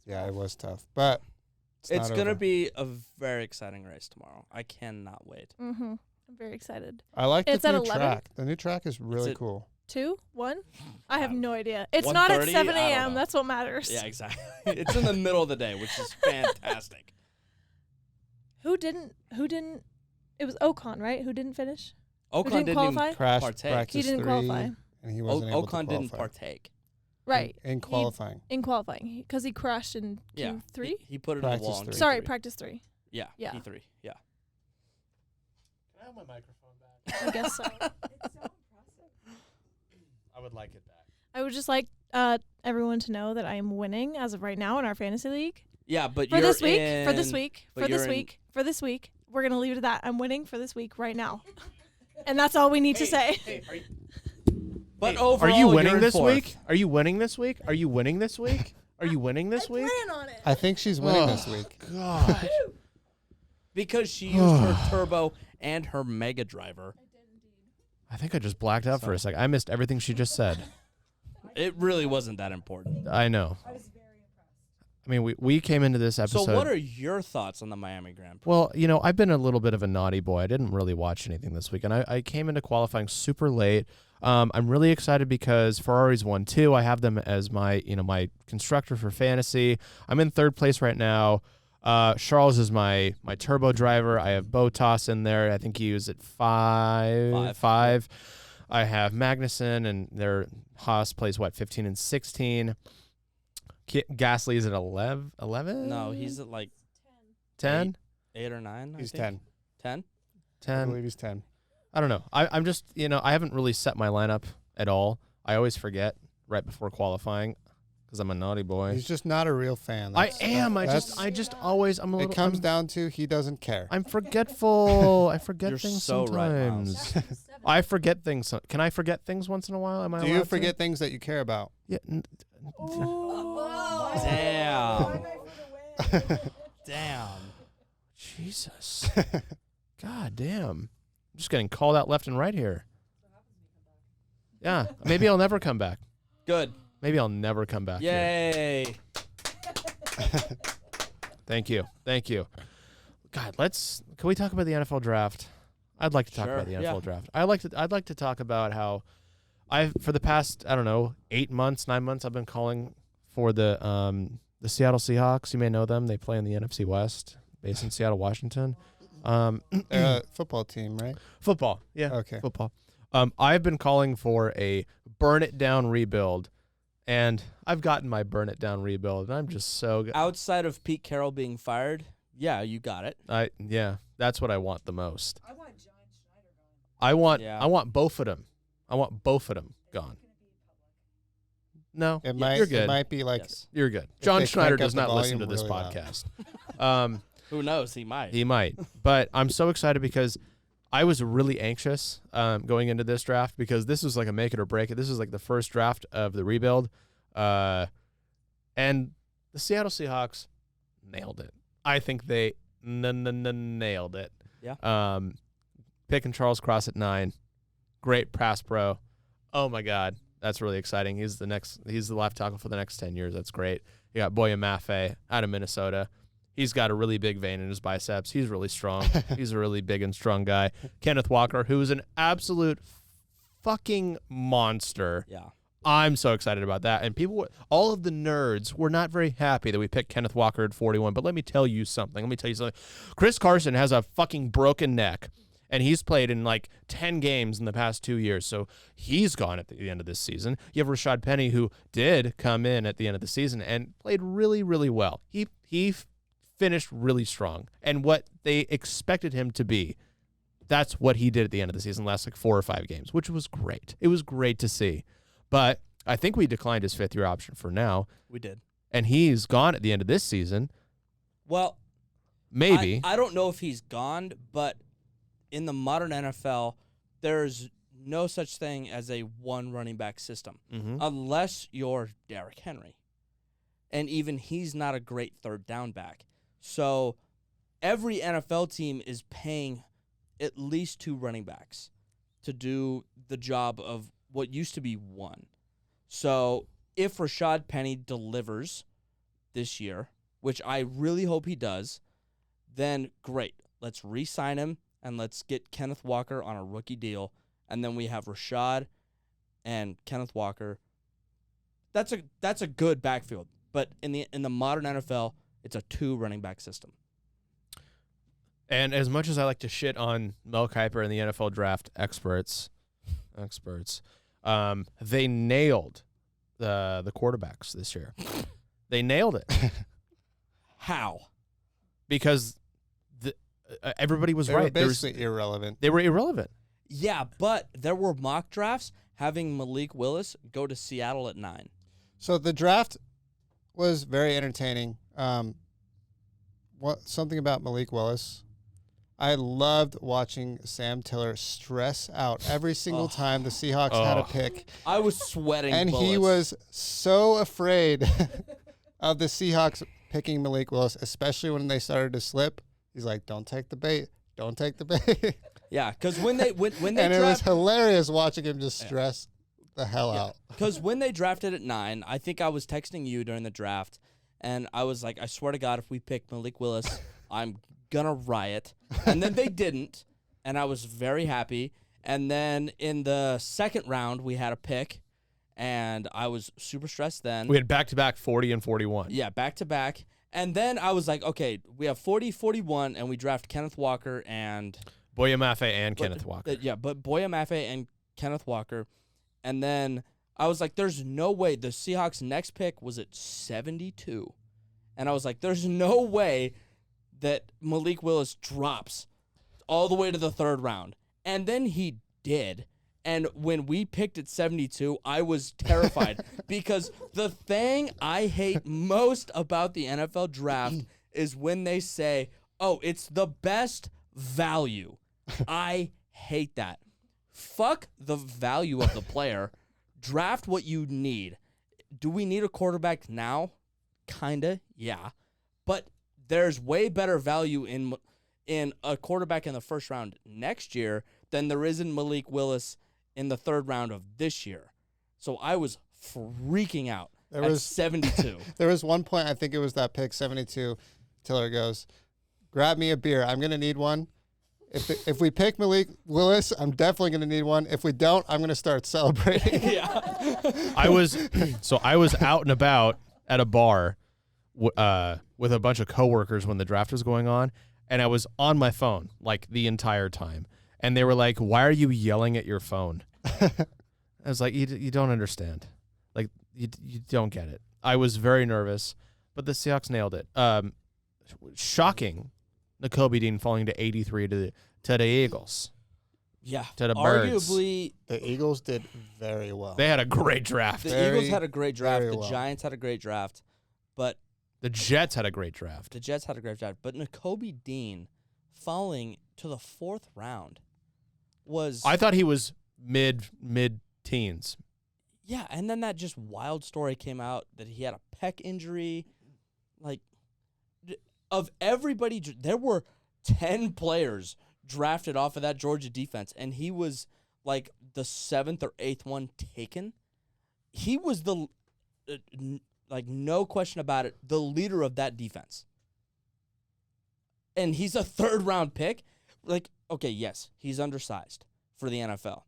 yeah, it was tough, but It's not going to over. be a very exciting race tomorrow. I cannot wait. Mm-hmm. I'm very excited. I like It's the at new 11? track. The new track is really it- cool. 2? 1? I have no idea. It's not at 1:30? 7 I don't a.m. know. That's what matters. Yeah, exactly. It's in the middle of the day, which is fantastic. Who didn't? It was Ocon, right? Who didn't finish? Ocon didn't didn't qualify? even Crashed partake. practice He didn't 3, qualify. and he wasn't able to Ocon qualify. didn't partake. Right. In qualifying. In qualifying. Because he crashed in Yeah. Q3? He put it in the Practice wall. in 3. Sorry, Q3. practice 3. Yeah. Yeah. P3. Yeah. Can I have my microphone back? I guess so. I would like it back. I would just like everyone to know that I am winning as of right now in our fantasy league. Yeah, but For you're this week, in, for this week, but for this you're in- week, for this week. We're going to leave it at that. I'm winning for this week right now. And that's all we need to say. But Hey, overall, are you winning you're in this fourth. week? Are you winning this week? Are you winning this week? Are you winning this week? on it. I think she's winning this week. God. Because she used her turbo and her mega driver. I think I just blacked out for a second. I missed everything she just said. It really wasn't that important. I know. I mean, we came into this episode. So what are your thoughts on the Miami Grand Prix? Well, you know, I've been a little bit of a naughty boy. I didn't really watch anything this week, and I came into qualifying super late. I'm really excited because Ferrari's won too. I have them as my constructor for fantasy. I'm in third place right now. Charles is my turbo driver. I have Bottas in there. I think he was at five. I have Magnussen, and their Haas plays 15 and 16. Gasly's at 11? No, he's at like 10? 8 or 9. He's I think. 10. 10? I 10. believe he's 10. I don't know. I'm just, I haven't really set my lineup at all. I always forget right before qualifying because I'm a naughty boy. He's just not a real fan. I That's- am. I'm a little. It comes down to he doesn't care. I'm forgetful. I forget You're things so right, Miles. sometimes. I forget things. Can I forget things once in a while? Am I Do you allowed to? forget things that you care about? Yeah. Damn. Damn. Jesus. God damn. I'm just getting called out left and right here. Yeah. Maybe I'll never come back. Good. Maybe I'll never come back. Here. Yay. Thank you. God, can we talk about the NFL draft? I'd like to talk Sure, about the NFL yeah. draft. I'd like to talk about how for the past, 8 months, 9 months, I've been calling for the Seattle Seahawks. You may know them. They play in the NFC West, based in Seattle, Washington. Football team, right? Football. Yeah. Okay. Football. I've been calling for a burn it down rebuild, and I've gotten my burn it down rebuild, and I'm just so Outside of Pete Carroll being fired, yeah, you got it. Yeah, that's what I want the most. I want John Schneider gone. I want both of them. I want both of them gone. No, It might be like Yes. you're good. If John they Schneider crank up does the not listen to volume this really loud. podcast. Who knows? He might. He might, but I'm so excited because I was really anxious going into this draft because this was like a make it or break it. This is like the first draft of the rebuild, and the Seattle Seahawks nailed it. I think they nailed it. Yeah. Picking Charles Cross at 9, great pass pro. Oh my God, that's really exciting. He's the left tackle for the next 10 years. That's great. You got Boya Mafe out of Minnesota. He's got a really big vein in his biceps. He's really strong. He's a really big and strong guy. Kenneth Walker, who is an absolute fucking monster. Yeah. I'm so excited about that. And all of the nerds were not very happy that we picked Kenneth Walker at 41. But let me tell you something. Chris Carson has a fucking broken neck, and he's played in like 10 games in the past 2 years. So he's gone at the end of this season. You have Rashad Penny, who did come in at the end of the season and played really, really well. He finished really strong. And what they expected him to be, that's what he did at the end of the season, last like 4 or 5 games, which was great. It was great to see. But I think we declined his 5th-year option for now. We did. And he's gone at the end of this season. Well, maybe. I don't know if he's gone, but in the modern NFL, there's no such thing as a one running back system unless you're Derrick Henry. And even he's not a great third down back. So every NFL team is paying at least 2 running backs to do the job of what used to be 1. So if Rashad Penny delivers this year, which I really hope he does, then great. Let's re-sign him and let's get Kenneth Walker on a rookie deal. And then we have Rashad and Kenneth Walker. That's a good backfield. But in the modern NFL, it's a 2 running back system. And as much as I like to shit on Mel Kiper and the NFL draft experts, they nailed the quarterbacks this year. They nailed it. How? Because everybody was They right. were basically irrelevant. They were irrelevant. Yeah, but there were mock drafts having Malik Willis go to Seattle at 9. So the draft was very entertaining. Something about Malik Willis. I loved watching Sam Tiller stress out every single time the Seahawks had a pick. I was sweating And bullets. he was so afraid of the Seahawks picking Malik Willis, especially when they started to slip. He's like, don't take the bait. Don't take the bait. Yeah, because when they And it was hilarious watching him just stress the hell out. Because when they drafted at 9, I think I was texting you during the draft, and I was like, I swear to God, if we pick Malik Willis, I'm gonna riot. And then they didn't, and I was very happy. And then in the second round, we had a pick, and I was super stressed then. We had back-to-back 40 and 41. Yeah, back-to-back. And then I was like, okay, we have 40, 41, and we draft Kenneth Walker and... Boya Mafe and Kenneth Walker. Yeah, but Boya Mafe and Kenneth Walker. And then I was like, there's no way. The Seahawks' next pick was at 72. And I was like, there's no way that Malik Willis drops all the way to the 3rd round. And then he did. And when we picked at 72, I was terrified because the thing I hate most about the NFL draft is when they say, oh, it's the best value. I hate that. Fuck the value of the player. Draft what you need. Do we need a quarterback now? Kinda, yeah. But there's way better value in a quarterback in the 1st round next year than there is in Malik Willis in the 3rd round of this year. So I was freaking out at 72. There was one point, I think it was that pick, 72, Tiller goes, grab me a beer. I'm going to need one. If we pick Malik Willis, I'm definitely going to need one. If we don't, I'm going to start celebrating. Yeah. I was out and about at a bar with a bunch of coworkers when the draft was going on, and I was on my phone like the entire time. And they were like, "Why are you yelling at your phone?" I was like, "You don't understand. Like you don't get it." I was very nervous, but the Seahawks nailed it. Shocking, Nakobe Dean falling to 83 to the Eagles. Yeah. To the Birds. Arguably, The Eagles did very well. They had a great draft. the Eagles had a great draft. very The well. Giants had a great draft. But The Jets had a great draft. the Jets had a great draft. But Nakobe Dean falling to the 4th round was... I thought he was mid-teens. Yeah, and then that just wild story came out that he had a pec injury. Like, of everybody, there were 10 players drafted off of that Georgia defense, and he was like the 7th or 8th one taken. He was the, like, no question about it, the leader of that defense. and he's a 3rd round pick. Like, okay, yes, he's undersized for the NFL,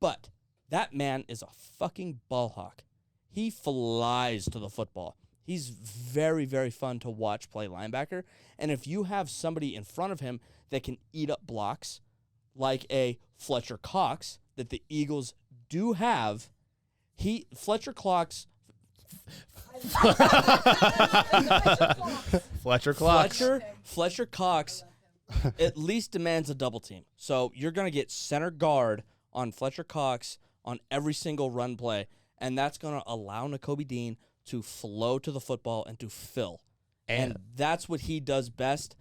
but that man is a fucking ball hawk. He flies to the football. He's very, very fun to watch play linebacker. And if you have somebody in front of him that can eat up blocks, like a Fletcher Cox that the Eagles do have, Fletcher Cox Fletcher Cox at least demands a double team. So you're going to get center guard on Fletcher Cox on every single run play, and that's going to allow Nakobe Dean to flow to the football and to fill. And that's what he does best.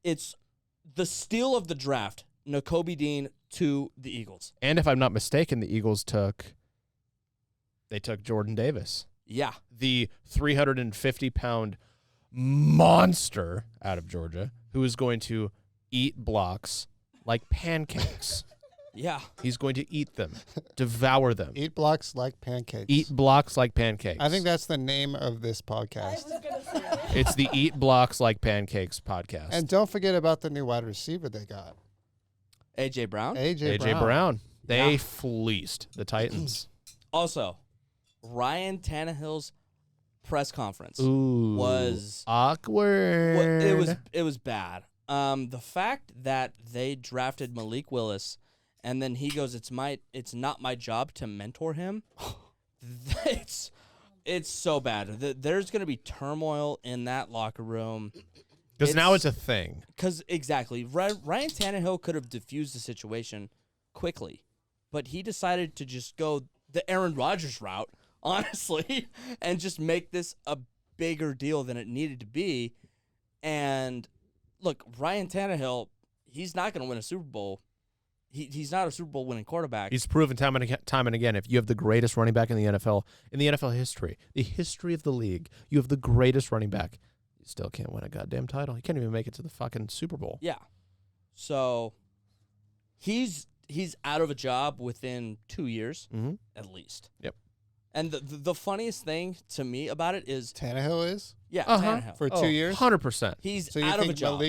It's the steal of the draft, Nakobe Dean to the Eagles. And if I'm not mistaken, the Eagles took Jordan Davis. Yeah. The 350-pound monster out of Georgia who is going to eat blocks like pancakes. Yeah. He's going to eat them, devour them. Eat blocks like pancakes. Eat blocks like pancakes. I think that's the name of this I podcast. was gonna say it. It's the Eat Blocks Like Pancakes podcast. And don't forget about the new wide receiver they got, A.J. Brown. AJ Brown. They Yeah. fleeced the Titans. Also, Ryan Tannehill's press conference Ooh, was awkward. it was bad. The fact that they drafted Malik Willis and then he goes, it's not my job to mentor him. It's so bad. There's going to be turmoil in that locker room. Because now it's a thing. Because exactly, Ryan Tannehill could have diffused the situation quickly, but he decided to just go the Aaron Rodgers route, honestly, and just make this a bigger deal than it needed to be. And look, Ryan Tannehill, he's not going to win a Super Bowl. He's not a Super Bowl winning quarterback. He's proven time and again, if you have the greatest running back in the NFL history, the history of the league, you have the greatest running back, you still can't win a goddamn title. He can't even make it to the fucking Super Bowl. Yeah. So he's out of a job within 2 years, at least. Yep. And the funniest thing to me about it is, Tannehill is yeah, Uh-huh. Tannehill. for 2 years. 100%. He's So you out of a think job.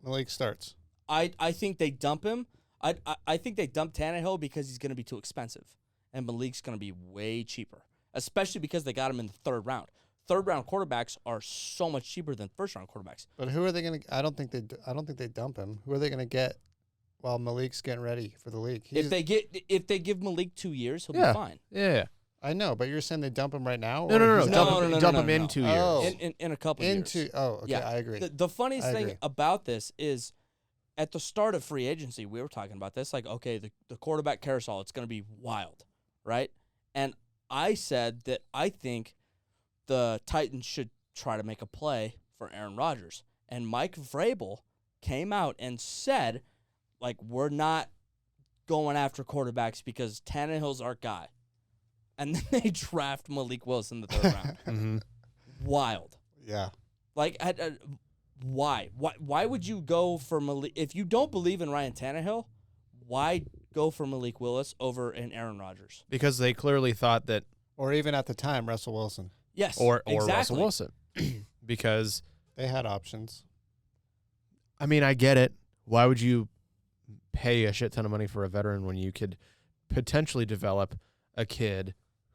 Malik starts? I think they dump him. I think they dump Tannehill because he's going to be too expensive, and Malik's going to be way cheaper, especially because they got him in the 3rd round. 3rd round quarterbacks are so much cheaper than 1st round quarterbacks. But who are they going to? I don't think they dump him. Who are they going to get while Malik's getting ready for the league? If they give Malik 2 years, he'll Yeah. be fine. Yeah. I know, but you're saying they dump him right now? No. or he's No, out? no, no, Dump no, him no, in no. 2 years. Oh. In a couple years. Okay, Yeah. I agree. The funniest I thing agree. about this is, at the start of free agency, we were talking about this. Like, okay, the quarterback carousel, it's going to be wild, right? And I said that I think the Titans should try to make a play for Aaron Rodgers. And Mike Vrabel came out and said, like, we're not going after quarterbacks because Tannehill's our guy. And then they draft Malik Willis in the 3rd round. Mm-hmm. Wild. Yeah. Like, why? Why would you go for Malik? If you don't believe in Ryan Tannehill, why go for Malik Willis over an Aaron Rodgers? Because they clearly thought that, Or even at the time, Russell Wilson. Yes, or exactly. Russell Wilson. Because, They had options. I mean, I get it. Why would you pay a shit ton of money for a veteran when you could potentially develop a kid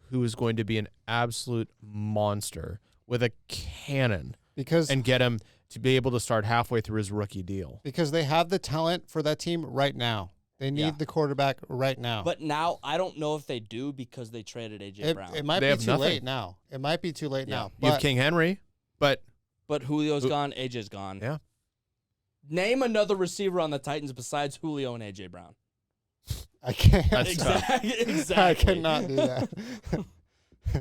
who is going to be an absolute monster with a cannon Because and get him to be able to start halfway through his rookie deal? they have the talent for that team right now. They need Yeah. the quarterback right now. But now I don't know if they do because they traded A.J. Brown. it might They be have too nothing. late now. It might be too late Yeah. now. You have But King Henry, but But Julio's gone, A.J.'s gone. Yeah. Name another receiver on the Titans besides Julio and A.J. Brown. I can't. That's tough. Exactly. I cannot do that.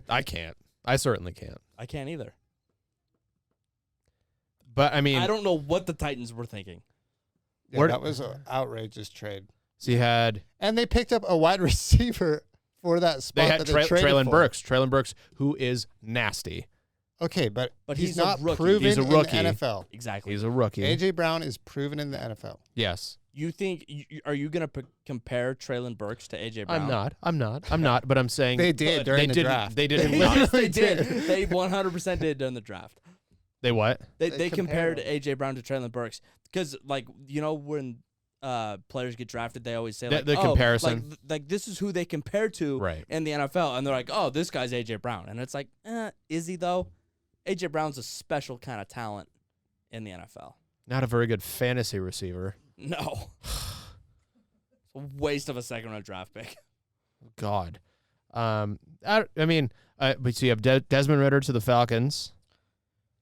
I can't. I certainly can't. I can't either. But, I mean, I don't know what the Titans were thinking. Yeah, Where- that was an outrageous trade. so you had And they picked up a wide receiver for that spot. they had that they traded Traylon for. Burks. Traylon Burks, who is nasty. Okay, but He's he's a not rookie. proven He's a in rookie. the NFL. Exactly. He's a rookie. AJ Brown is proven in the NFL. Yes. You think are you gonna compare Traylon Burks to AJ Brown? I'm not. But I'm saying They did during they the didn't. draft. They didn't. Yes, they literally did. did. They 100% did during the draft. They what? They compared him. AJ Brown to Traylon Burks because, like, you know, when players get drafted, they always say The- like, the oh, comparison. like this is who they compare to Right. in the NFL, and they're like, oh, this guy's AJ Brown, and it's like, is he though? AJ Brown's a special kind of talent in the NFL. Not a very good fantasy receiver. No, it's a waste of a second-round draft pick. God. But so you have Desmond Ritter to the Falcons.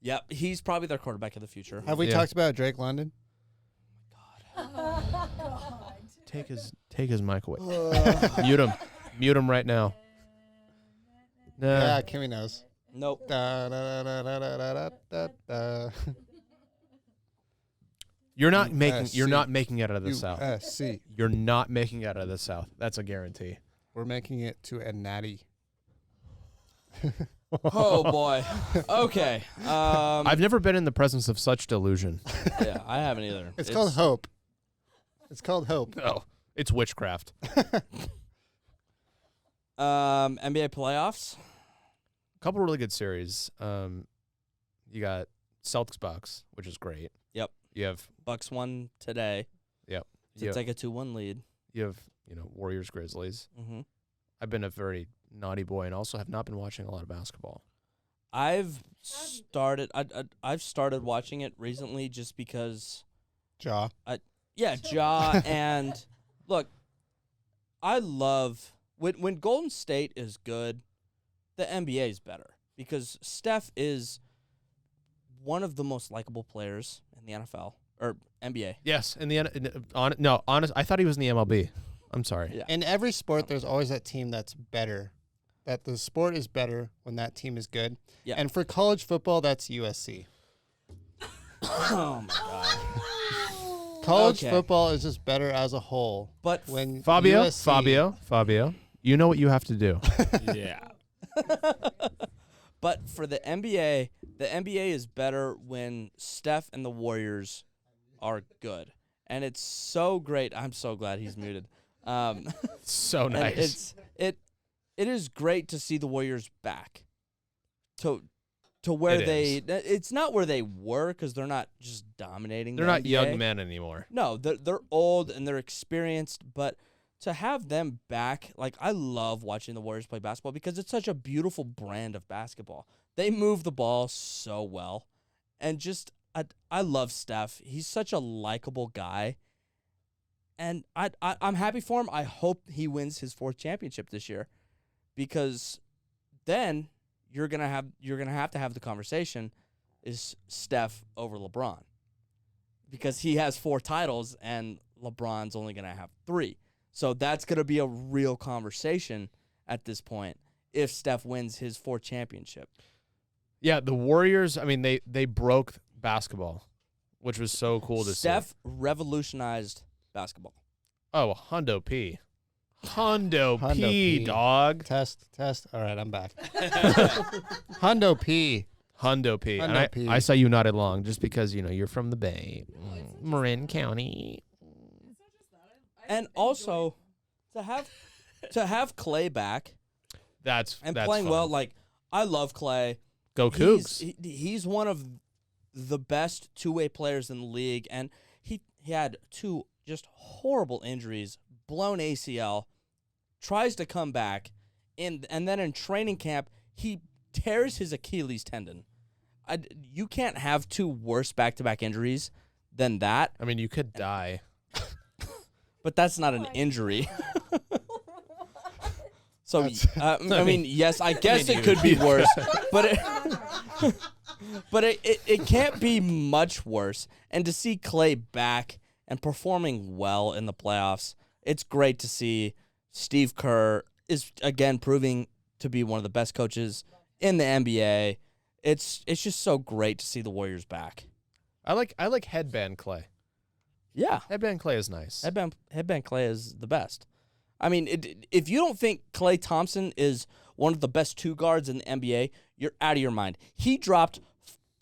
Yep, he's probably their quarterback of the future. Have we Yeah. talked about Drake London? Take his mic away. Mute him right now. Nah. Yeah, Kimmy knows. Nope. Da, da, da, da, da, da, da, da. You're not making it out of the USC. South. USC. You're not making it out of the South. That's a guarantee. We're making it to a natty. Oh boy. Okay. I've never been in the presence of such delusion. Yeah, I haven't either. It's called hope. It's called hope. Oh, it's witchcraft. NBA playoffs. A couple really good series. You got Celtics Bucks, which is great. Yep. You have Bucks won today. Yep. To take a 2-1 lead. you have Warriors Grizzlies. Mm-hmm. I've been a very naughty boy and also have not been watching a lot of basketball. I've started watching it recently just because Jaw. Ja and look, I love when Golden State is good, the NBA is better because Steph is one of the most likable players in the NFL or NBA. Yes, honest. I thought he was in the MLB. I'm sorry. Yeah. In every sport, there's always that team that's better. That the sport is better when that team is good. Yeah. And for college football, that's USC. Oh my god. College Okay. football is just better as a whole. But When Fabio, USC you know what you have to do. Yeah. But for the NBA is better when Steph and the Warriors are good. And it's so great. I'm so glad he's muted. So and nice. it is great to see the Warriors back. To where it's not where they were because they're not just dominating. They're the not NBA. young men anymore. No, they're old and they're experienced, but to have them back, like I love watching the Warriors play basketball because it's such a beautiful brand of basketball. They move the ball so well, and just I love Steph. He's such a likable guy, and I'm happy for him. I hope he wins his 4th championship this year, because then you're gonna have to have the conversation: is Steph over LeBron? Because he has 4 titles and LeBron's only gonna have 3. So that's going to be a real conversation at this point if Steph wins his 4th championship. Yeah, the Warriors, I mean, they broke basketball, which was so cool to see. Steph revolutionized basketball. Oh, Hundo P. Hundo P, P. dog. Test. All right, I'm back. Hundo P. Hundo P. Hundo And P. I saw you nodded along just because, you're from the Bay. Marin County. And also to have Clay back That's playing fun. well, like I love Clay. Go Cougs. He's one of the best two-way players in the league, and he had 2 just horrible injuries, blown ACL, tries to come back, and then in training camp he tears his Achilles tendon. You can't have 2 worse back-to-back injuries than that, I mean, you could die. but that's not an injury. So, That's- yes, I guess it could be worse, but it can't be much worse. And to see Clay back and performing well in the playoffs, it's great to see. Steve Kerr is again proving to be one of the best coaches in the NBA. It's just so great to see the Warriors back. I like Headband Clay. Yeah, Headband Clay is nice. Headband Clay is the best. I mean, if you don't think Klay Thompson is one of the best 2 guards in the NBA, you're out of your mind. He dropped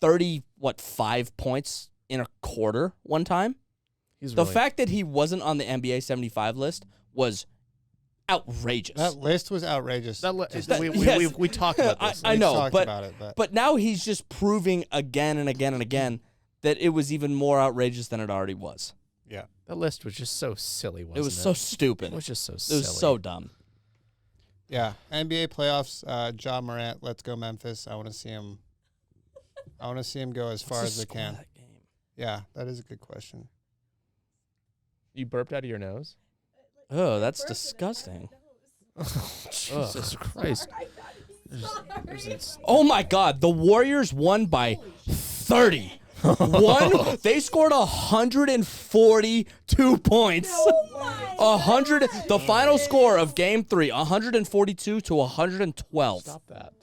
5 points in a quarter one time. He's The really, fact that he wasn't on the NBA 75 list was outrageous. That list was outrageous. We talked about this. I know, talked but about it, but now he's just proving again and again and again that it was even more outrageous than it already was. Yeah. That list was just so silly, wasn't it? It was so stupid. It was just so It silly. was so dumb. Yeah. NBA playoffs, Ja Morant, let's go Memphis. I want to see him go as far as they can. That game? Yeah, that is a good question. You burped out of your nose? Oh, that's disgusting. Jesus Christ. Oh my God, the Warriors won by 30. They scored 142 points. 100. The final score of Game 3, 142 to 112. Stop that.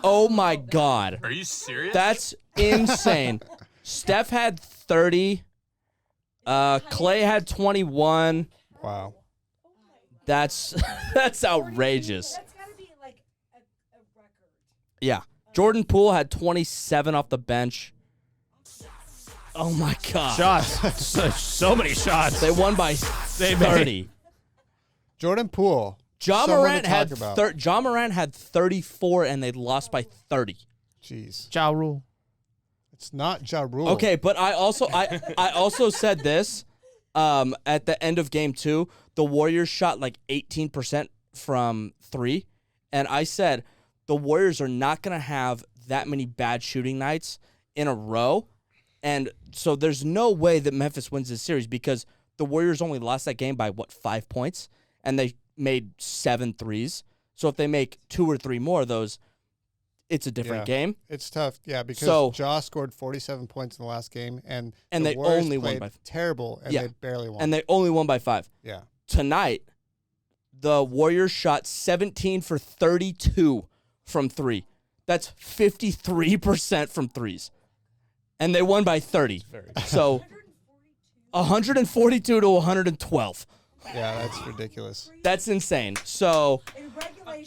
Oh my God, Are you serious? that's insane. Steph had 30. Clay had 21. Wow. That's outrageous. That's got to be like a record. Yeah. Jordan Poole had 27 off the bench. Oh my God. Shots. so many shots. They won by 30. Jordan Poole. John someone Morant to talk about. John Morant had 34 and they lost by 30. Jeez. Ja Rule. It's not Ja Rule. Okay, but I also said this at the end of Game 2, the Warriors shot like 18% from 3, and I said the Warriors are not going to have that many bad shooting nights in a row, and so there's no way that Memphis wins this series because the Warriors only lost that game by 5 points, and they made 7 threes. So if they make 2 or 3 more of those, it's a different game. It's tough, yeah, because So- Ja scored 47 points in the last game, and And the they Warriors only won played by terrible, and Yeah. they barely won. And they only won by 5. yeah. Tonight, the Warriors shot 17 for 32 from 3. That's 53% from threes. And they won by 30. So 142 to 112. Yeah, that's ridiculous. That's insane. So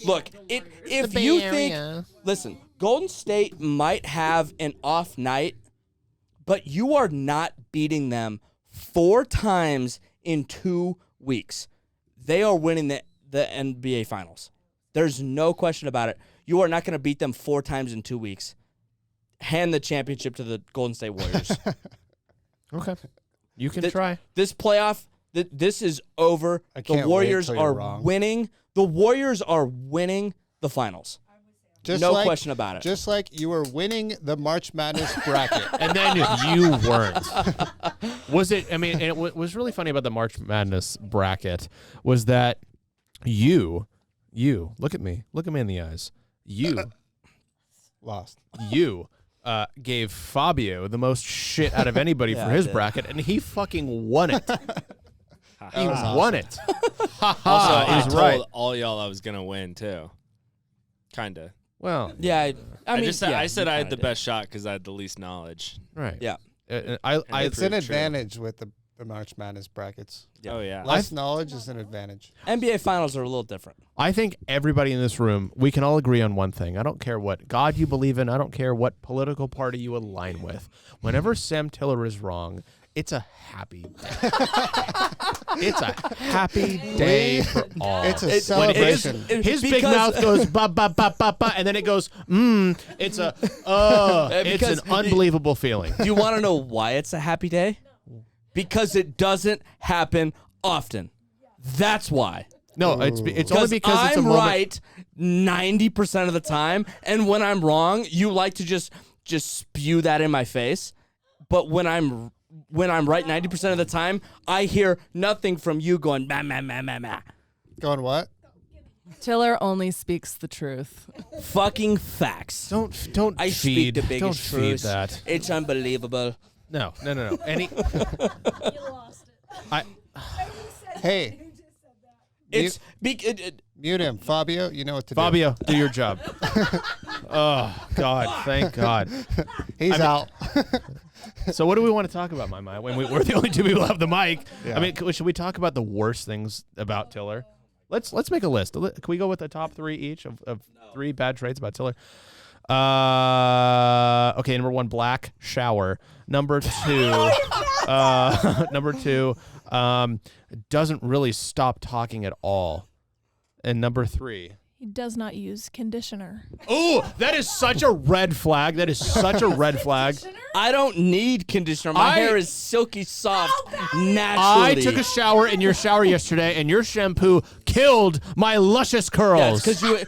look, if you think, listen, Golden State might have an off night, but you are not beating them 4 times in 2 weeks. They are winning the NBA Finals. There's no question about it. You are not going to beat them 4 times in 2 weeks. Hand the championship to the Golden State Warriors. Okay. You can Th- try. This playoff, this is over. I The can't wait Warriors till you're are wrong. winning. The Warriors are winning the finals. No question about it. Just like you were winning the March Madness bracket. And then you weren't. Was it? I mean, and what was really funny about the March Madness bracket was that you look at me in the eyes. Lost. You gave Fabio the most shit out of anybody Yeah, for I his did. bracket, and he fucking won it. He was won it. Ha Also, I ha! He's told right. all y'all I was gonna win too. Kinda. Well, Yeah, I mean, just said, yeah, I said you I had kinda the did. best shot because I had the least knowledge. right. Yeah. I It's an true. advantage with the March Madness brackets. Oh yeah. Less knowledge is an advantage. NBA Finals are a little different. I think everybody in this room, we can all agree on one thing. I don't care what God you believe in. I don't care what political party you align with. Whenever Sam Tiller is wrong, it's a happy day. It's a happy day for all. It's a It- celebration. His big because- mouth goes ba ba ba ba ba, and then it goes It's a it's Because- an unbelievable feeling. Do you want to know why it's a happy day? Because it doesn't happen often. That's why. No, it's only because it's a I'm moment. right 90% of the time, and when I'm wrong, you like to just spew that in my face. But when I'm right 90% of the time, I hear nothing from you going bah, bah, bah, bah, bah. Going what? Tiller only speaks the truth. Fucking facts. Don't I feed. speak the Don't biggest feed truths. that. It's unbelievable. No. Any. I. Hey, It's mute him. Fabio, you know what to Fabio, do your job. Oh God, thank God. do. He's out. So what do we want to talk about, my mind? When we're the only two people who have the mic. Yeah. I mean, should we talk about the worst things about Tiller? Let's make a list. Can we go with the top 3 each of 3 bad traits about Tiller? Okay, number 1, black shower. Number 2, doesn't really stop talking at all. And number 3. He does not use conditioner. Oh, that is such a red flag. That is such a red flag. I don't need conditioner. My hair is silky soft naturally. I took a shower in your shower yesterday, and your shampoo killed my luscious curls. Yeah,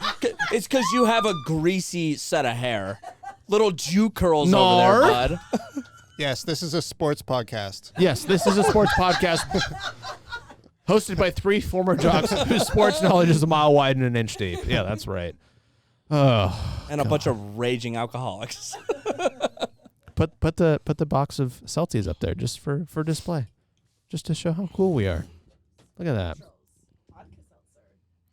it's because you have a greasy set of hair. Little Jew curls over there, bud. Yes, this is a sports podcast. Yes, this is a sports podcast hosted by 3 former jocks whose sports knowledge is a mile wide and an inch deep. Yeah, that's right. Oh, And a bunch of raging alcoholics. put the box of Celtics up there just for display, just to show how cool we are. Look at that.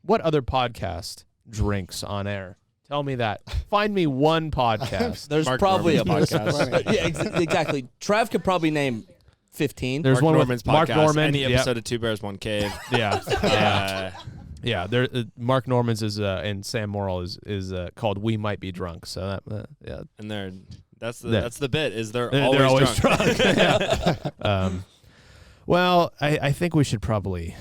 What other podcast drinks on air? Tell me that. Find me one podcast. There's Mark probably a Norman's podcast. Yeah, exactly. Trev could probably name 15. There's Mark one Norman's with Mark podcast. Norman. Any Yep. episode of Two Bears, One Cave. Yeah. Yeah. There. Mark Norman's is and Sam Morrill is called "We Might Be Drunk." So that yeah. And that's the bit. Is they're always drunk. Yeah. Well, I think we should probably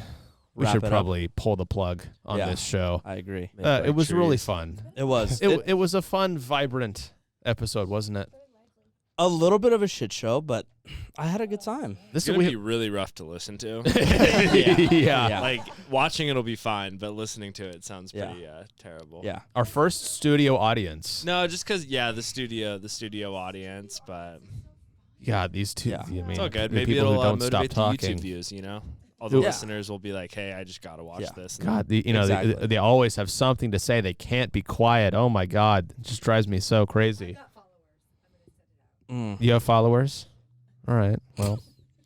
Wrap it up. pull the plug on Yeah. this show. I agree. It was really fun. It was. It was a fun, vibrant episode, wasn't it? A little bit of a shit show, but I had a good time. It's This gonna be really rough to listen to. yeah. Like watching it'll be fine, but listening to it sounds Yeah. pretty terrible. Yeah. Our first studio audience. No, just because the studio audience, but Yeah, these two. Yeah. I mean, it's all good. the Maybe people it'll who don't stop motivate the talking. YouTube views. All the Yeah. listeners will be like, "Hey, I just gotta watch Yeah. this." God, Exactly. they always have something to say. They can't be quiet. Oh my God, it just drives me so crazy. You have followers? All right. Well,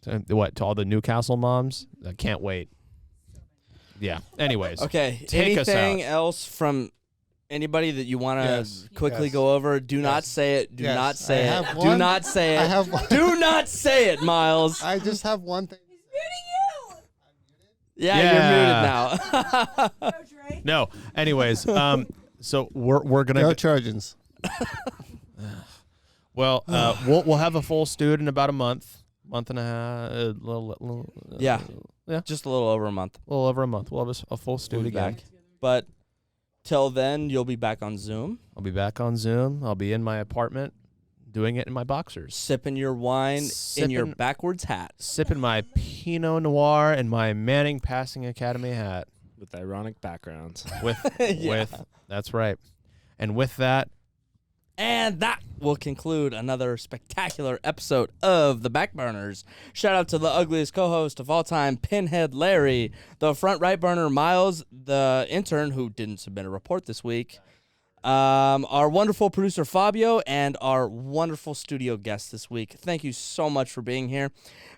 to all the Newcastle moms? I can't wait. Yeah. Anyways. Okay. Take us Anything out. else from anybody that you want to Yes. quickly Yes. go over? Do not Yes. say it. Do Yes. not say I it. have Do one. not say it. I have one. Do not say it, Miles. I just have one thing. Yeah, Yeah. you're muted now. No. Anyways, so we're gonna Go Trojans. well, we'll have a full student in about a month and a half, Yeah. Yeah. Just a little over a month. a little over a month. We'll have a full We'll student be again. back. But till then, you'll be back on Zoom, I'll be back on Zoom. I'll be in my apartment, doing it in my boxers, sipping your wine in your Sipping- backwards hat. sipping my Pinot Noir and my Manning Passing Academy hat. with ironic backgrounds. With that's right. And with that, And that will conclude another spectacular episode of the Backburners. Shout out to the ugliest co-host of all time, Pinhead Larry, the front right burner Miles, the intern who didn't submit a report this week, our wonderful producer Fabio, and our wonderful studio guest this week. Thank you so much for being here.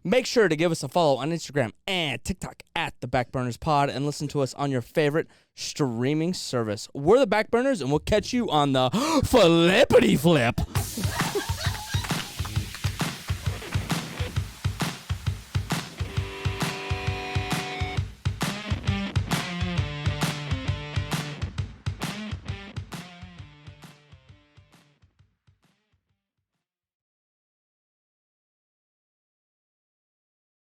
Make sure to give us a follow on Instagram and TikTok at the Backburners Pod, and listen to us on your favorite streaming service. We're the Backburners, and we'll catch you on the flippity flip.